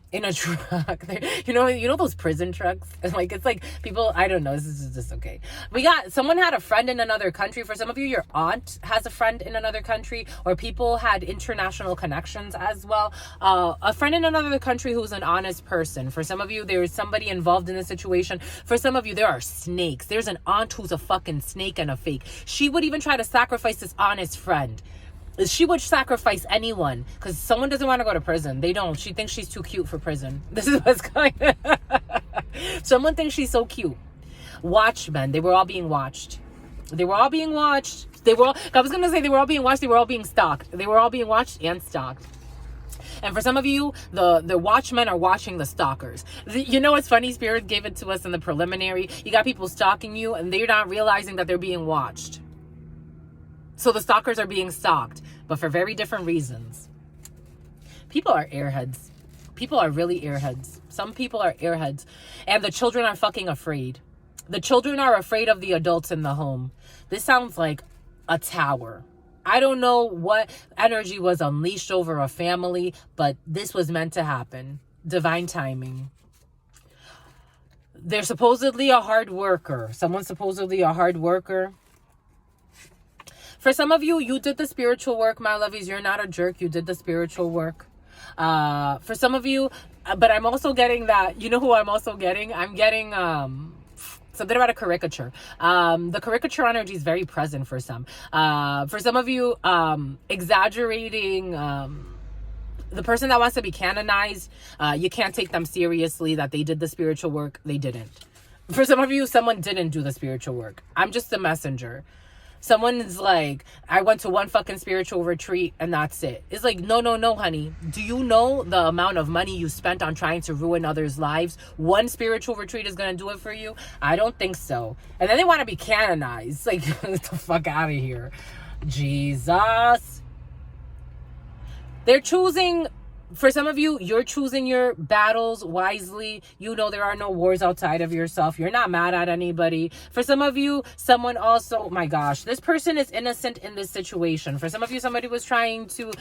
In a truck, you know those prison trucks. It's like people. I don't know. This is just okay. Someone had a friend in another country. For some of you, your aunt has a friend in another country, or people had international connections as well. A friend in another country who's an honest person. For some of you, there is somebody involved in the situation. For some of you, there are snakes. There's an aunt who's a fucking snake and a fake. She would even try to sacrifice this honest friend. She would sacrifice anyone, because someone doesn't want to go to prison. They don't. She thinks she's too cute for prison. This is what's going on. Someone thinks she's so cute. Watchmen. They were all being watched. They were all being watched. I was going to say they were all being watched. They were all being stalked. They were all being watched and stalked. And for some of you, the watchmen are watching the stalkers. You know what's funny? Spirit gave it to us in the preliminary. You got people stalking you, and they're not realizing that they're being watched. So the stalkers are being stalked, but for very different reasons. People are airheads. People are really airheads. Some people are airheads. And the children are fucking afraid. The children are afraid of the adults in the home. This sounds like a tower. I don't know what energy was unleashed over a family, but this was meant to happen. Divine timing. They're supposedly a hard worker. Someone's supposedly a hard worker. For some of you, you did the spiritual work, my lovies. You're not a jerk. You did the spiritual work. For some of you, but I'm also getting that, you know who I'm also getting? I'm getting something about a caricature. The caricature energy is very present for some. For some of you, exaggerating, the person that wants to be canonized, you can't take them seriously that they did the spiritual work. They didn't. For some of you, someone didn't do the spiritual work. I'm just the messenger. Someone's like, I went to one fucking spiritual retreat and that's it. It's like, no, honey. Do you know the amount of money you spent on trying to ruin others' lives? One spiritual retreat is going to do it for you? I don't think so. And then they want to be canonized. Like, get the fuck out of here. Jesus. They're choosing... For some of you, you're choosing your battles wisely. You know there are no wars outside of yourself. You're not mad at anybody. For some of you, someone also, oh my gosh, this person is innocent in this situation. For some of you, somebody was trying to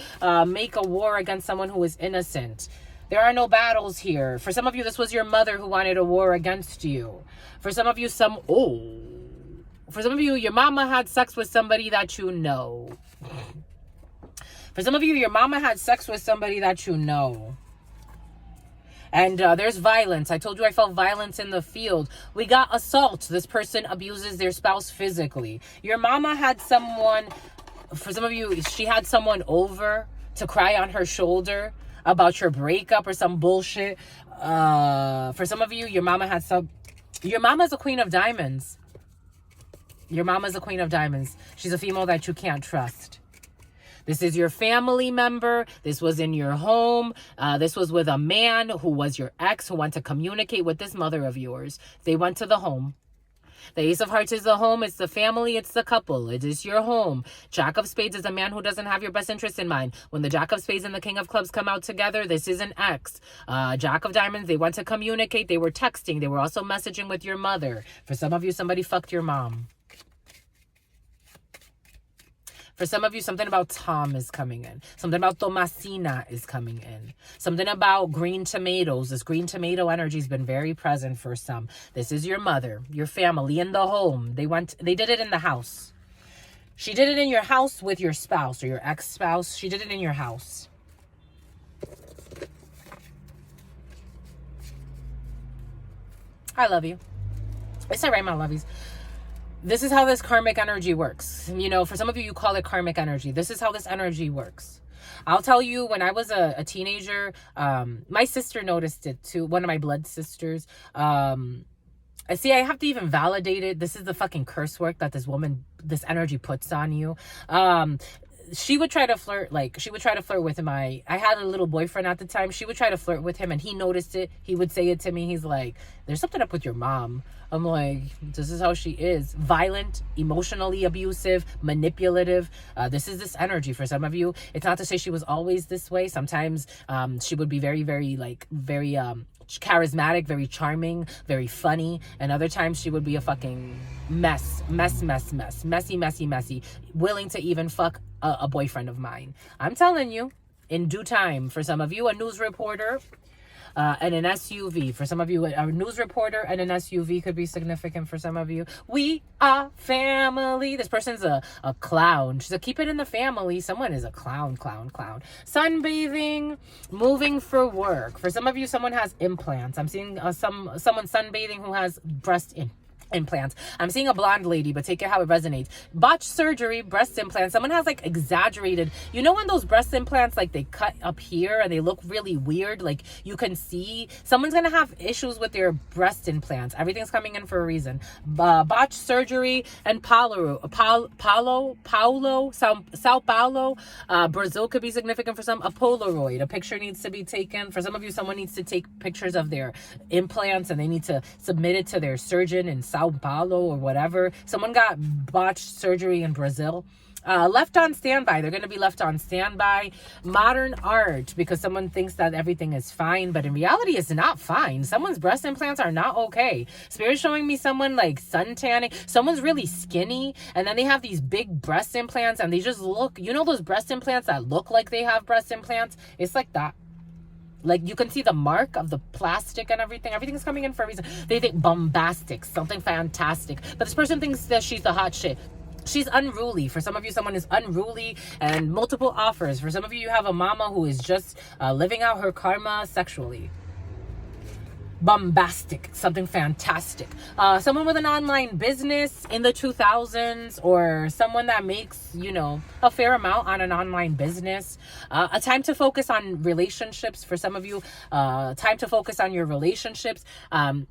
make a war against someone who is innocent. There are no battles here. For some of you, this was your mother who wanted a war against you. For some of you, for some of you, your mama had sex with somebody that you know. For some of you, your mama had sex with somebody that you know. And there's violence. I told you I felt violence in the field. We got assault. This person abuses their spouse physically. Your mama had someone, for some of you, she had someone over to cry on her shoulder about your breakup or some bullshit. For some of you, your mama's a queen of diamonds. Your mama's a queen of diamonds. She's a female that you can't trust. This is your family member. This was in your home. This was with a man who was your ex who wanted to communicate with this mother of yours. They went to the home. The Ace of Hearts is the home. It's the family. It's the couple. It is your home. Jack of Spades is a man who doesn't have your best interest in mind. When the Jack of Spades and the King of Clubs come out together, this is an ex. Jack of Diamonds, they went to communicate. They were texting. They were also messaging with your mother. For some of you, somebody fucked your mom. For some of you, something about Tom is coming in. Something about Tomasina is coming in. Something about green tomatoes. This green tomato energy has been very present for some. This is your mother, your family in the home. They did it in the house. She did it in your house with your spouse or your ex-spouse. She did it in your house. I love you. It's all right, my lovies. This is how this karmic energy works. You know, for some of you, you call it karmic energy. This is how this energy works. I'll tell you, when I was a teenager, my sister noticed it too. One of my blood sisters. I have to even validate it. This is the fucking curse work that this energy puts on you. She would try to flirt, with I had a little boyfriend at the time. She would try to flirt with him and he noticed it. He would say it to me. He's like, there's something up with your mom. I'm like, this is how she is. Violent, emotionally abusive, manipulative. This is this energy for some of you. It's not to say she was always this way. Sometimes she would be very, very, very charismatic, very charming, very funny. And other times she would be a fucking mess, messy, willing to even fuck a boyfriend of mine. I'm telling you, in due time. For some of you, a news reporter and an SUV. For some of you, a news reporter and an SUV could be significant for some of you. We are family. This person's a clown. She's a keep it in the family. Someone is a clown. Sunbathing, moving for work. For some of you, someone has implants. I'm seeing someone sunbathing who has breast implants. I'm seeing a blonde lady, but take it how it resonates. Botched surgery, breast implants. Someone has exaggerated. You know when those breast implants they cut up here and they look really weird, you can see someone's gonna have issues with their breast implants. Everything's coming in for a reason. Botched surgery and Sao Paulo, Brazil could be significant for some. A Polaroid, a picture needs to be taken. For some of you, someone needs to take pictures of their implants and they need to submit it to their surgeon in Sao Paulo or whatever. Someone got botched surgery in Brazil. Left on standby. They're going to be left on standby. Modern art, because someone thinks that everything is fine, but in reality, it's not fine. Someone's breast implants are not okay. Spirit's showing me someone sun tanning. Someone's really skinny, and then they have these big breast implants, and they just look, those breast implants that look like they have breast implants? It's like that. You can see the mark of the plastic and everything. Everything's coming in for a reason. They think bombastic, something fantastic. But this person thinks that she's the hot shit. She's unruly. For some of you, someone is unruly and multiple offers. For some of you, you have a mama who is just living out her karma sexually. bombastic, something fantastic. Someone with an online business in the 2000s, or someone that makes, you know, a fair amount on an online business. A time to focus on relationships for some of you. Time to focus on your relationships.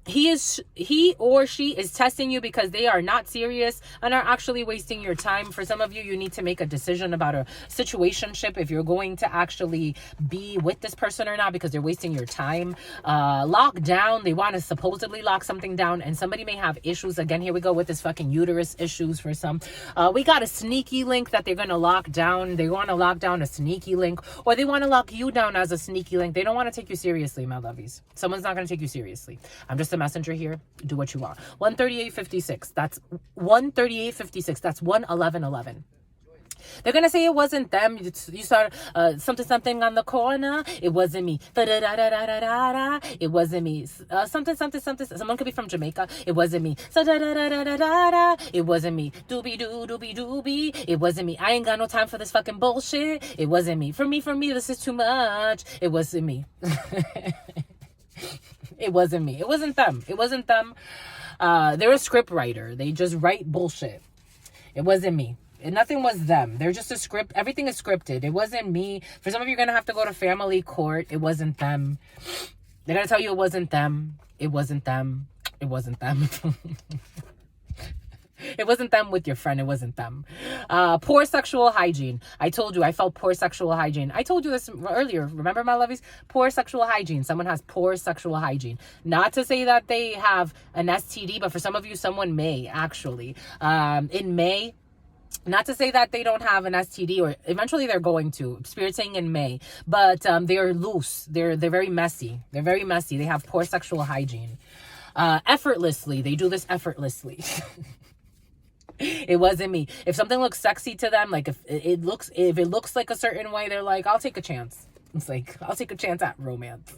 He or she is testing you because they are not serious and are actually wasting your time. For some of you, you need to make a decision about a situationship, if you're going to actually be with this person or not, because they're wasting your time. Lockdown. They want to supposedly lock something down, and somebody may have issues. Again, here we go with this fucking uterus issues for some. We got a sneaky link that they're going to lock down. They want to lock down a sneaky link, or they want to lock you down as a sneaky link. They don't want to take you seriously, my lovies. Someone's not going to take you seriously. I'm just a messenger here. Do what you want. 138.56. That's 138.56. That's 111.11. They're gonna say it wasn't them. You saw something on the corner. It wasn't me. It wasn't me. Something. Someone could be from Jamaica. It wasn't me. It wasn't me. Doobie. It wasn't me. I ain't got no time for this fucking bullshit. It wasn't me. For me, this is too much. It wasn't me. It wasn't me. It wasn't them. They're a script writer. They just write bullshit. It wasn't me. Nothing was them. They're just a script. Everything is scripted. It wasn't me. For some of you, you're going to have to go to family court. It wasn't them. They're going to tell you it wasn't them. It wasn't them. It wasn't them. It wasn't them with your friend. It wasn't them. Poor sexual hygiene. I told you I felt poor sexual hygiene. I told you this earlier. Remember, my lovies? Poor sexual hygiene. Someone has poor sexual hygiene. Not to say that they have an STD, but for some of you, someone may actually. In May, not to say that they don't have an STD, or eventually they're going to. Spirit saying in May. But they're loose. They're very messy. They're very messy. They have poor sexual hygiene. Effortlessly. They do this effortlessly. It wasn't me. If something looks sexy to them, like if it looks like a certain way, they're like, I'll take a chance. It's like, I'll take a chance at romance.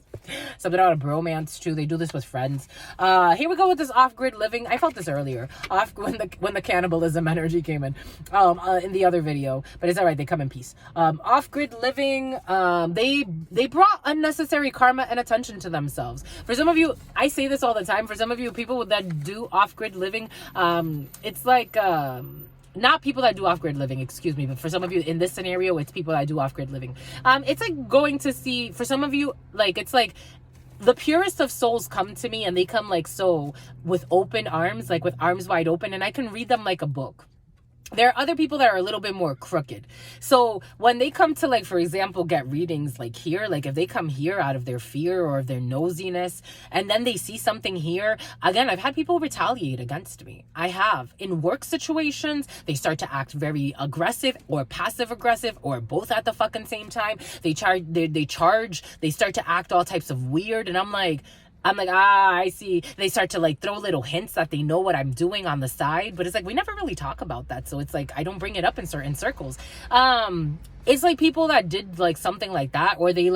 Something out of bromance too. They do this with friends. Here we go with this off-grid living. I felt this earlier. When the cannibalism energy came in the other video, but it's all right. They come in peace. Off-grid living. They brought unnecessary karma and attention to themselves. For some of you, I say this all the time. For some of you, people that do off-grid living, it's like. Not people that do off-grid living, excuse me, but for some of you in this scenario, it's people that do off-grid living. It's like going to see, for some of you, like, it's like the purest of souls come to me, and they come like so with open arms, like with arms wide open, and I can read them like a book. There are other people that are a little bit more crooked. So when they come to, like, for example, get readings like here, like if they come here out of their fear or their nosiness, and then they see something here, again, I've had people retaliate against me. I have. In work situations, they start to act very aggressive or passive aggressive or both at the fucking same time. They start to act all types of weird, and I'm like, I see. They start to like throw little hints that they know what I'm doing on the side, but it's like we never really talk about that, so it's like I don't bring it up in certain circles. It's like people that did like something like that, or they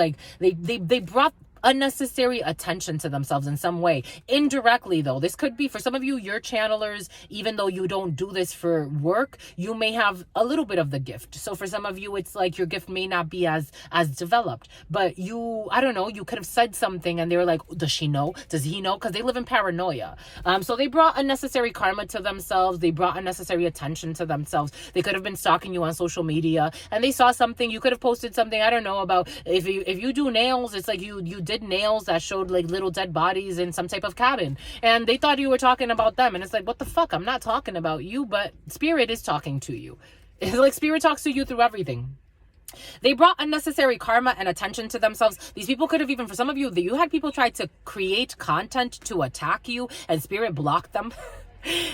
brought unnecessary attention to themselves in some way. Indirectly, though, this could be for some of you, you're channelers. Even though you don't do this for work, you may have a little bit of the gift. So for some of you, it's like your gift may not be as developed, but I don't know, you could have said something and they were like, does she know? Does he know? Because they live in paranoia. So they brought unnecessary karma to themselves. They brought unnecessary attention to themselves. They could have been stalking you on social media, and they saw something. You could have posted something, I don't know, about if you do nails, it's like you did nails that showed like little dead bodies in some type of cabin, and they thought you were talking about them, and it's like, what the fuck? I'm not talking about you, but spirit is talking to you. It's like spirit talks to you through everything. They brought unnecessary karma and attention to themselves. These people could have even, for some of you, you had people try to create content to attack you, and spirit blocked them.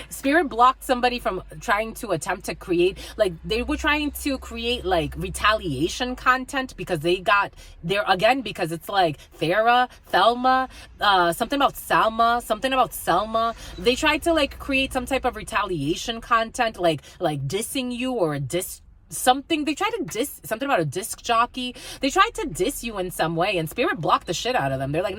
Spirit blocked somebody from trying to attempt to create, like they were trying to create like retaliation content because they got there again, because it's like Thelma, something about Selma. They tried to like create some type of retaliation content, like dissing you or a diss something. They tried to diss something about a disc jockey. They tried to diss you in some way, and spirit blocked the shit out of them. They're like,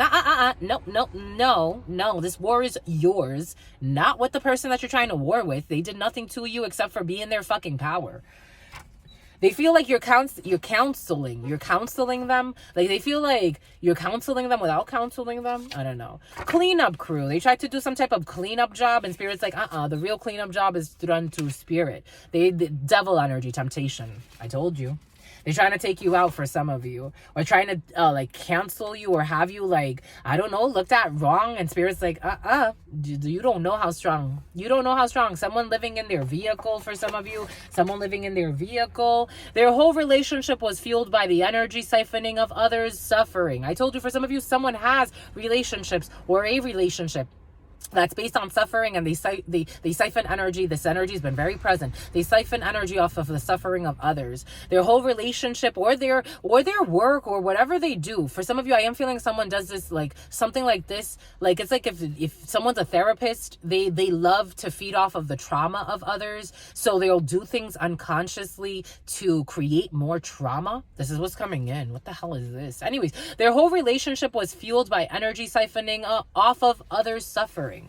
no, this war is yours, not with the person that you're trying to war with. They did nothing to you except for be in their fucking power. They feel like you're counseling them. Like they feel like you're counseling them without counseling them. I don't know. Cleanup crew. They tried to do some type of cleanup job, and Spirit's like, the real cleanup job is done through Spirit. The devil energy, temptation. I told you. They're trying to take you out for some of you, or trying to like cancel you, or have you like, I don't know, looked at wrong. And Spirit's like, you don't know how strong. You don't know how strong. Someone living in their vehicle for some of you. Someone living in their vehicle. Their whole relationship was fueled by the energy siphoning of others' suffering. I told you, for some of you, someone has relationships or a relationship that's based on suffering, and they siphon energy. This energy has been very present. They siphon energy off of the suffering of others. Their whole relationship, or their work, or whatever they do. For some of you, I am feeling someone does this, like something like this. Like it's like if someone's a therapist, they love to feed off of the trauma of others. So they'll do things unconsciously to create more trauma. This is what's coming in. What the hell is this? Anyways, their whole relationship was fueled by energy siphoning off of others' suffering.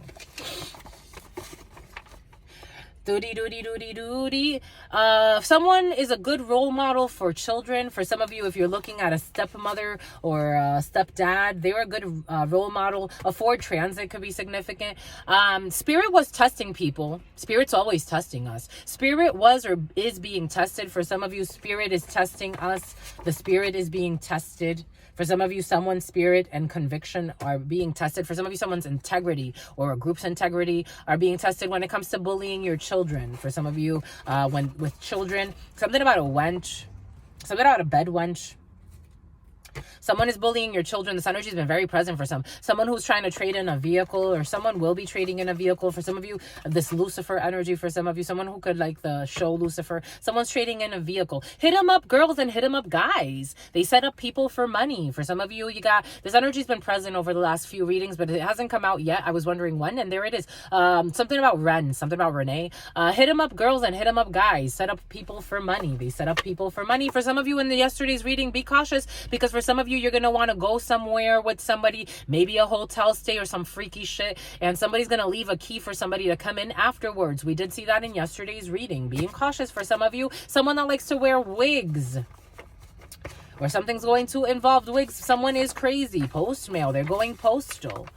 Someone is a good role model for children. For some of you, if you're looking at a stepmother or a stepdad, they're a good role model. A Ford Transit could be significant. Spirit was testing people. Spirit's always testing us. Spirit was or is being tested. For some of you, Spirit is testing us. The Spirit is being tested. For some of you, someone's spirit and conviction are being tested. For some of you, someone's integrity or a group's integrity are being tested when it comes to bullying your children. For some of you, when with children, something about a wench, something about a bed wench. Someone is bullying your children. This energy has been very present for someone who's trying to trade in a vehicle, or someone will be trading in a vehicle. For some of you, this Lucifer energy. For some of you, someone who could like the show Lucifer. Someone's trading in a vehicle. Hit them up, girls, and hit them up, guys. They set up people for money. For some of you, you got this energy's been present over the last few readings, but it hasn't come out yet. I was wondering when, and there it is. Something about Ren, something about Renee. Hit them up, girls, and hit them up, guys. Set up people for money. They set up people for money. For some of you in yesterday's reading, be cautious, because for some of you, you're going to want to go somewhere with somebody, maybe a hotel stay or some freaky shit, and somebody's going to leave a key for somebody to come in afterwards. We did see that in yesterday's reading. Being cautious for some of you. Someone that likes to wear wigs, or something's going to involve wigs. Someone is crazy. Post mail. They're going postal.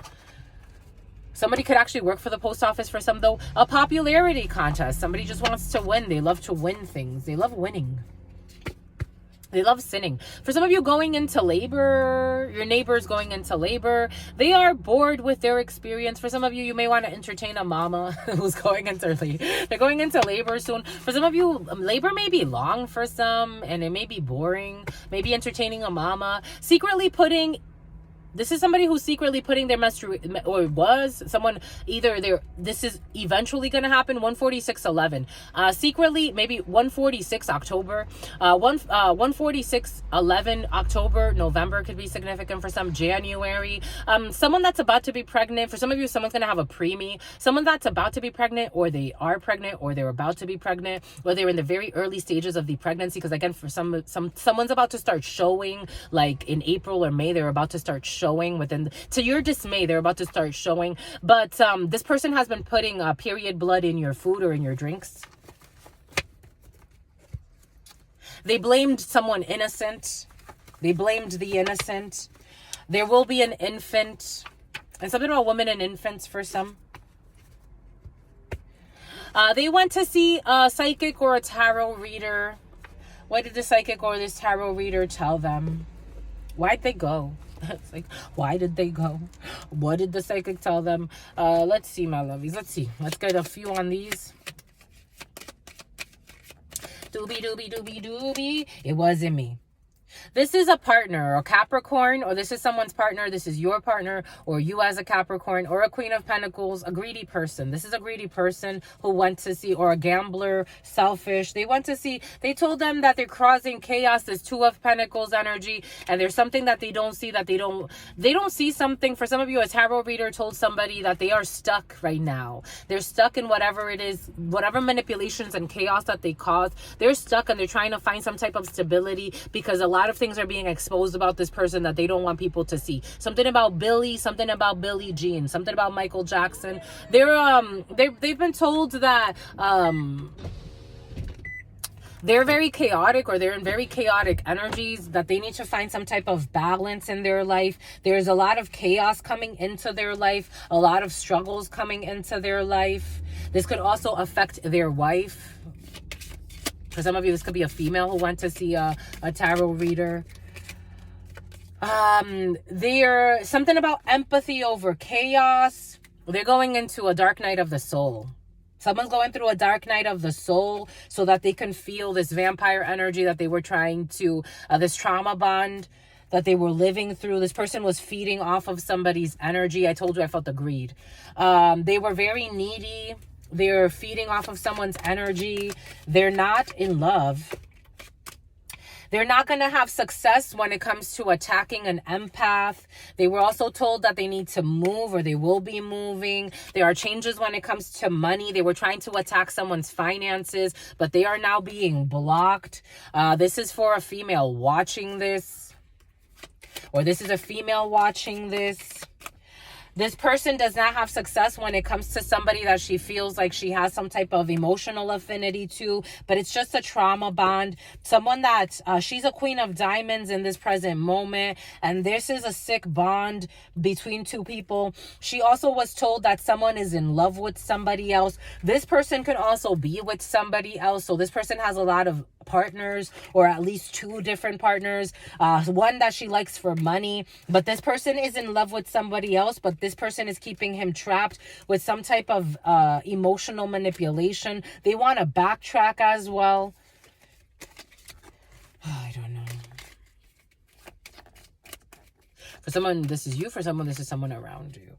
Somebody could actually work for the post office. For some, though, a popularity contest. Somebody just wants to win. They love to win things. They love winning. They love sinning. For some of you going into labor, your neighbors going into labor, they are bored with their experience. For some of you, you may want to entertain a mama who's going into labor. They're going into labor soon. For some of you, labor may be long for some, and it may be boring. Maybe entertaining a mama. Secretly putting... This is somebody who's secretly putting their or was someone either there. This is eventually going to happen. 14611. Secretly, maybe 146 October. 14611 October, November could be significant for some. January. Someone that's about to be pregnant. For some of you, someone's going to have a preemie. Someone that's about to be pregnant, or they are pregnant, or they're about to be pregnant, or they're in the very early stages of the pregnancy. Because again, for someone's about to start showing, like in April or May, they're about to start showing to your dismay. They're about to start showing, but this person has been putting period blood in your food or in your drinks. They blamed someone innocent. They blamed the innocent. There will be an infant, and something about women and infants for some. They went to see a psychic or a tarot reader. What did the psychic or this tarot reader tell them? Why'd they go? It's like, why did they go? What did the psychic tell them? Let's see, my lovies. Let's see. Let's get a few on these. Doobie. It wasn't me. This is a partner, a Capricorn, or this is someone's partner. This is your partner, or you as a Capricorn, or a Queen of Pentacles, a greedy person. This is a greedy person who went to see, or a gambler, selfish. They went to see, they told them that they're causing chaos, this Two of Pentacles energy, and there's something that they don't see, that they don't see something. For some of you, a tarot reader told somebody that they are stuck right now. They're stuck in whatever it is, whatever manipulations and chaos that they cause. They're stuck, and they're trying to find some type of stability, because a lot of things are being exposed about this person that they don't want people to see. Something about Billy, something about Billie Jean, something about Michael Jackson. They've been told that they're very chaotic, or they're in very chaotic energies, that they need to find some type of balance in their life. There's a lot of chaos coming into their life, a lot of struggles coming into their life. This could also affect their wife. For some of you, this could be a female who went to see a tarot reader. They're something about empathy over chaos. They're going into a dark night of the soul. Someone's going through a dark night of the soul so that they can feel this vampire energy that they were trying to, this trauma bond that they were living through. This person was feeding off of somebody's energy. I told you I felt the greed. They were very needy. They're feeding off of someone's energy. They're not in love. They're not going to have success when it comes to attacking an empath. They were also told that they need to move, or they will be moving. There are changes when it comes to money. They were trying to attack someone's finances, but they are now being blocked. This is for a female watching this, or this is a female watching this. This person does not have success when it comes to somebody that she feels like she has some type of emotional affinity to, but it's just a trauma bond. Someone that she's a queen of diamonds in this present moment, and this is a sick bond between two people. She also was told that someone is in love with somebody else. This person could also be with somebody else. So this person has a lot of partners, or at least two different partners. One that she likes for money, but this person is in love with somebody else, but this person is keeping him trapped with some type of emotional manipulation. They want to backtrack as well. I don't know. For someone, this is you. For someone, this is someone around you.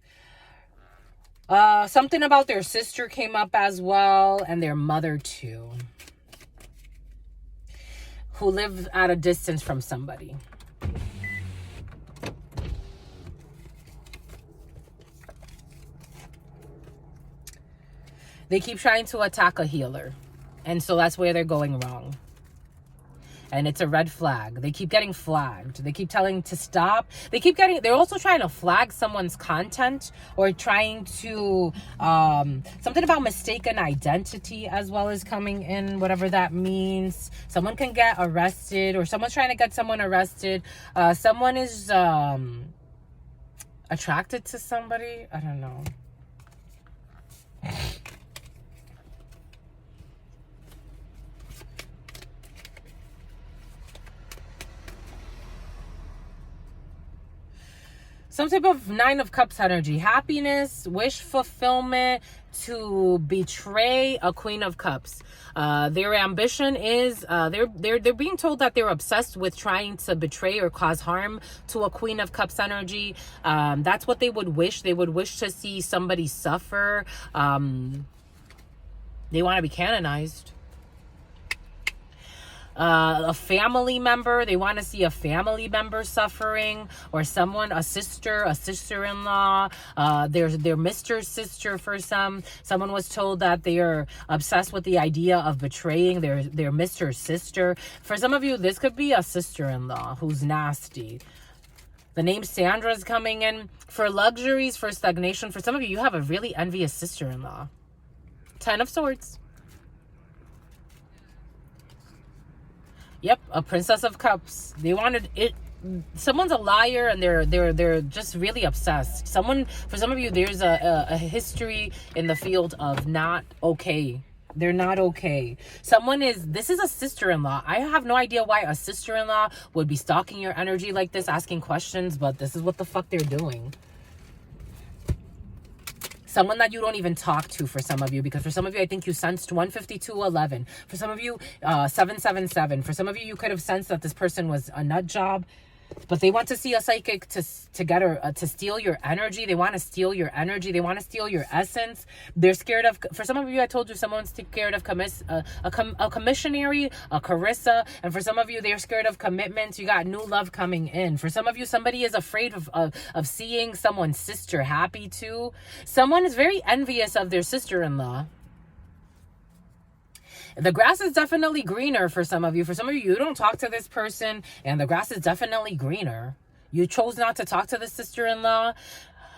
Something about their sister came up as well, and their mother too, who live at a distance from somebody. They keep trying to attack a healer, and so that's where they're going wrong. And it's a red flag. They keep getting flagged. They keep telling to stop. They're also trying to flag someone's content, or trying to, something about mistaken identity as well as coming in, whatever that means. Someone can get arrested, or someone's trying to get someone arrested. Someone is attracted to somebody. I don't know. Some type of Nine of Cups energy. Happiness, wish fulfillment, to betray a Queen of Cups. Their ambition is, they're being told that they're obsessed with trying to betray or cause harm to a Queen of Cups energy. That's what they would wish. They would wish to see somebody suffer. They want to be canonized. A family member, they want to see a family member suffering, or someone, a sister-in-law, their Mr. sister. For someone was told that they are obsessed with the idea of betraying their Mr. sister. For some of you, this could be a sister-in-law who's nasty. The name Sandra is coming in. For luxuries, for stagnation, for some of you, you have a really envious sister-in-law. 10 of Swords. Yep, a Princess of Cups. They wanted it. Someone's a liar, and they're just really obsessed. For some of you, there's a history in the field of not okay. They're not okay. This is a sister-in-law. I have no idea why a sister-in-law would be stalking your energy like this, asking questions, but this is what the fuck they're doing. Someone that you don't even talk to, for some of you, because for some of you, I think you sensed 15211. For some of you, 777. For some of you, you could have sensed that this person was a nut job, but they want to see a psychic to get her, to steal your energy. They want to steal your energy. They want to steal your essence. They're scared of, for some of you, I told you someone's scared of a commissionary, a Carissa. And for some of you, they're scared of commitments. You got new love coming in. For some of you, somebody is afraid of seeing someone's sister happy too. Someone is very envious of their sister-in-law. The grass is definitely greener for some of you. For some of you, you don't talk to this person, and the grass is definitely greener. You chose not to talk to the sister-in-law.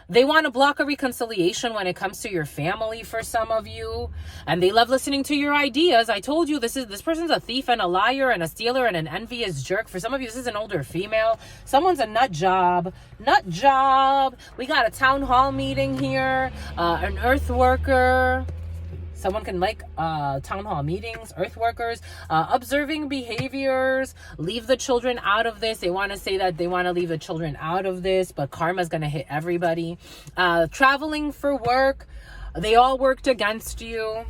They want to block a reconciliation when it comes to your family for some of you. And they love listening to your ideas. I told you this person's a thief and a liar and a stealer and an envious jerk. For some of you, this is an older female. Someone's a nut job. Nut job. We got a town hall meeting here. An earth worker. Someone can like town hall meetings, earth workers, observing behaviors, leave the children out of this. They want to say that they want to leave the children out of this, but karma's going to hit everybody. Traveling for work. They all worked against you.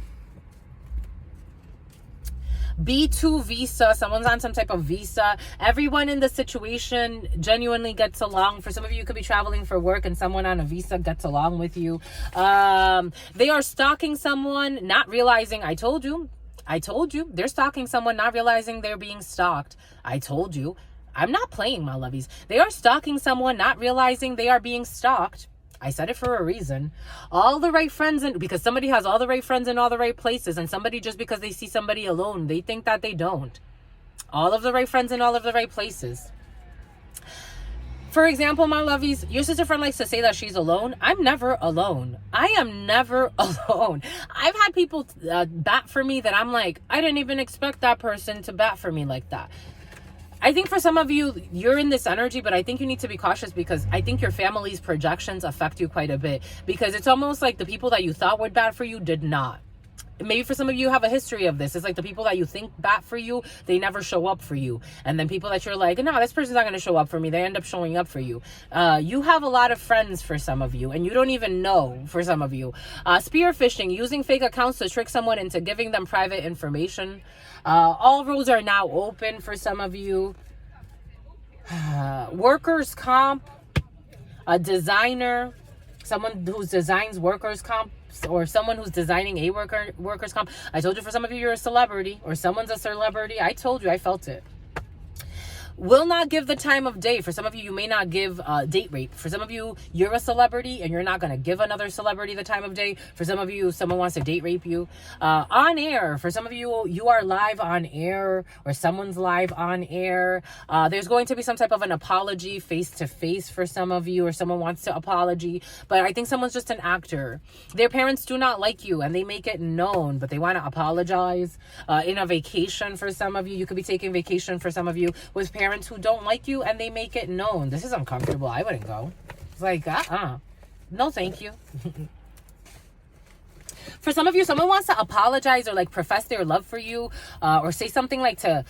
B2 visa. Someone's on some type of visa. Everyone in the situation genuinely gets along. For some of you, you could be traveling for work and someone on a visa gets along with you. They are stalking someone, not realizing, I told you, they're stalking someone, not realizing they're being stalked. I told you. I'm not playing, my lovies. They are stalking someone, not realizing they are being stalked. I said it for a reason. All the right friends, because somebody has all the right friends in all the right places, and somebody, just because they see somebody alone, they think that they don't. All of the right friends in all of the right places. For example, my lovies, your sister friend likes to say that she's alone. I'm never alone. I am never alone. I've had people bat for me that I'm like, I didn't even expect that person to bat for me like that. I think for some of you, you're in this energy, but I think you need to be cautious, because I think your family's projections affect you quite a bit, because it's almost like the people that you thought were bad for you did not. Maybe for some of you have a history of this. It's like the people that you think bad for you, they never show up for you. And then people that you're like, no, this person's not going to show up for me, they end up showing up for you. You have a lot of friends for some of you, and you don't even know for some of you. Spear phishing, using fake accounts to trick someone into giving them private information. All roads are now open for some of you. Workers' comp, a designer, someone who designs workers' comp, or someone who's designing a workers' comp. I told you for some of you, you're a celebrity, or someone's a celebrity. I told you, I felt it. Will not give the time of day. For some of you, you may not give date rape. For some of you, you're a celebrity and you're not going to give another celebrity the time of day. For some of you, someone wants to date rape you. On air. For some of you, you are live on air, or someone's live on air. There's going to be some type of an apology face to face for some of you, or someone wants to apology. But I think someone's just an actor. Their parents do not like you and they make it known, but they want to apologize. In a vacation for some of you, you could be taking vacation for some of you with parents who don't like you and they make it known. This is uncomfortable. I wouldn't go. It's like, no, thank you. For some of you, someone wants to apologize or like profess their love for you, or say something like to,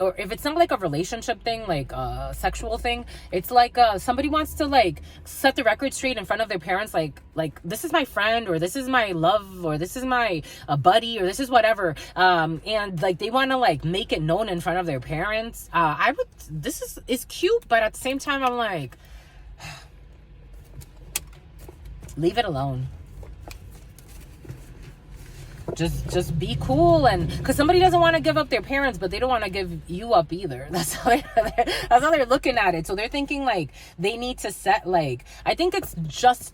or if it's not like a relationship thing, like a sexual thing, it's like somebody wants to like set the record straight in front of their parents, like this is my friend, or this is my love, or this is my buddy, or this is whatever, and like they want to like make it known in front of their parents. This is cute, but at the same time, I'm like, leave it alone. Just be cool, and because somebody doesn't want to give up their parents, but they don't want to give you up either. That's how they're looking at it. So they're thinking like they need to set, like, I think it's just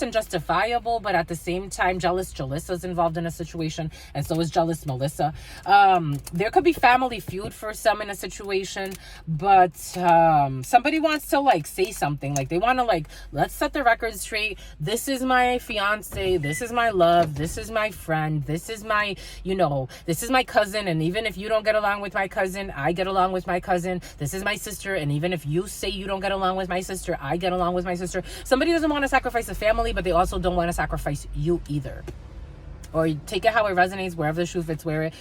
and justifiable, but at the same time, jealous Jalissa's involved in a situation, and so is jealous Melissa. There could be family feud for some in a situation, but somebody wants to like say something, like they want to like, let's set the record straight. This is my fiance, this is my love, this is my friend, this is my, this is my cousin, and even if you don't get along with my cousin, I get along with my cousin. This is my sister, and even if you say you don't get along with my sister, I get along with my sister. Somebody doesn't want to sacrifice a family, but they also don't want to sacrifice you either. Or take it how it resonates, wherever the shoe fits, wear it.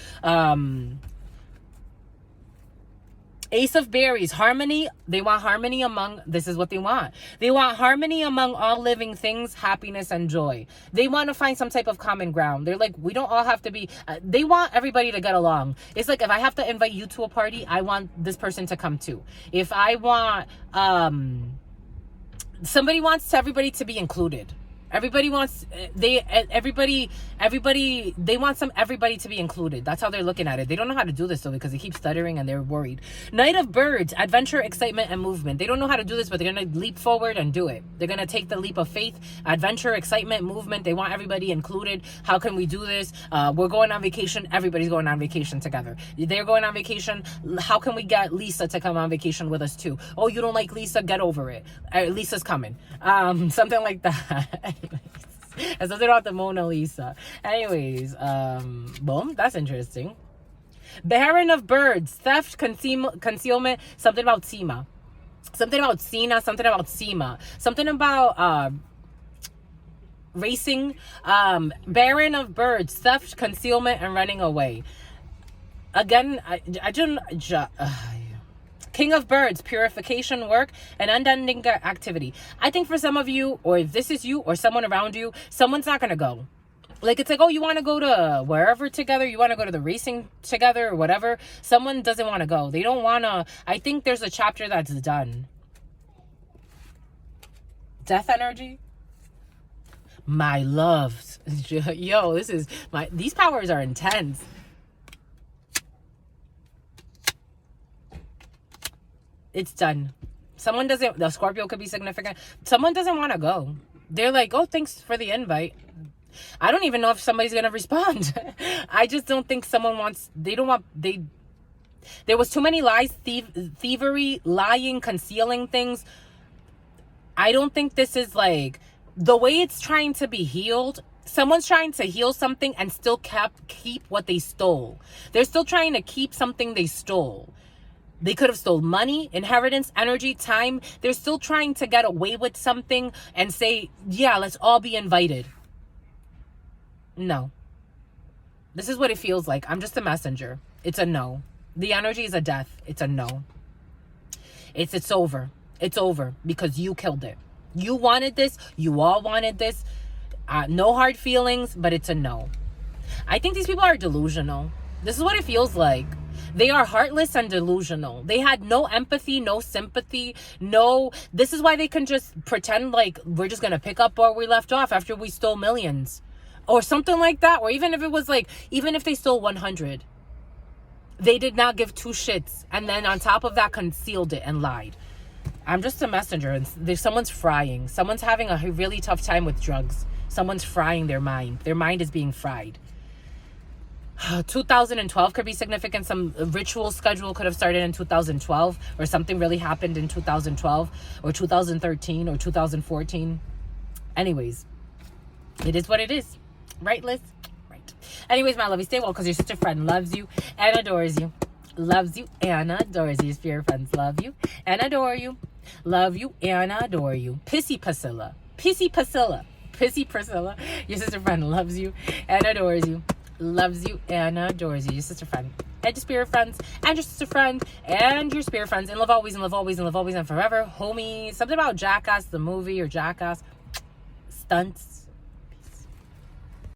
Ace of Berries, harmony. They want harmony among, this is what they want. They want harmony among all living things, happiness and joy. They want to find some type of common ground. They're like, we don't all have to be, they want everybody to get along. It's like, if I have to invite you to a party, I want this person to come too. If I want, somebody wants everybody to be included. Everybody wants, everybody, they want everybody to be included. That's how they're looking at it. They don't know how to do this though, because they keep stuttering and they're worried. Knight of Birds, adventure, excitement, and movement. They don't know how to do this, but they're going to leap forward and do it. They're going to take the leap of faith, adventure, excitement, movement. They want everybody included. How can we do this? We're going on vacation. Everybody's going on vacation together. They're going on vacation. How can we get Lisa to come on vacation with us too? Oh, you don't like Lisa? Get over it. Lisa's coming. Something like that. And something about the Mona Lisa. Anyways, boom, that's interesting. Baron of Birds, theft, concealment, something about Sima. Something about Sina, something about Sima. Something about racing. Baron of Birds, theft, concealment, and running away. Again, I don't... King of Birds, purification work, and unending activity. I think for some of you, or if this is you or someone around you, someone's not going to go. Like, it's like, oh, you want to go to wherever together? You want to go to the racing together or whatever? Someone doesn't want to go. They don't want to. I think there's a chapter that's done. Death energy. My love. Yo, these powers are intense. It's done. Someone doesn't, the Scorpio could be significant. Someone doesn't want to go. They're like, oh, thanks for the invite. I don't even know if somebody's going to respond. I just don't think someone wants, there was too many lies, thievery, lying, concealing things. I don't think this is like, the way it's trying to be healed. Someone's trying to heal something and still keep what they stole. They're still trying to keep something they stole. They could have stole money, inheritance, energy, time. They're still trying to get away with something and say, yeah, let's all be invited. No. This is what it feels like. I'm just a messenger. It's a no. The energy is a death. It's a no. It's over. It's over because you killed it. You wanted this. You all wanted this. No hard feelings, but it's a no. I think these people are delusional. This is what it feels like. They are heartless and delusional. They had no empathy, no sympathy, this is why they can just pretend like we're just going to pick up where we left off after we stole millions or something like that. Or even if it was like, even if they stole 100, they did not give two shits. And then on top of that, concealed it and lied. I'm just a messenger. And someone's frying. Someone's having a really tough time with drugs. Someone's frying their mind. Their mind is being fried. 2012 could be significant. Some ritual schedule could have started in 2012, or something really happened in 2012 or 2013 or 2014. Anyways, it is what it is. Right, Liz? Right. Anyways, my lovey, stay well because your sister friend loves you and adores you. Loves you and adores you. Your spirit friends love you and adore you. Love you and adore you. Pissy Priscilla. Pissy Priscilla. Pissy Priscilla. Your sister friend loves you and adores you. Loves you and adores you. Your sister friend and your spirit friends and your sister friend and your spirit friends, and love always and love always and love always and forever. Homie, something about Jackass the movie or Jackass stunts.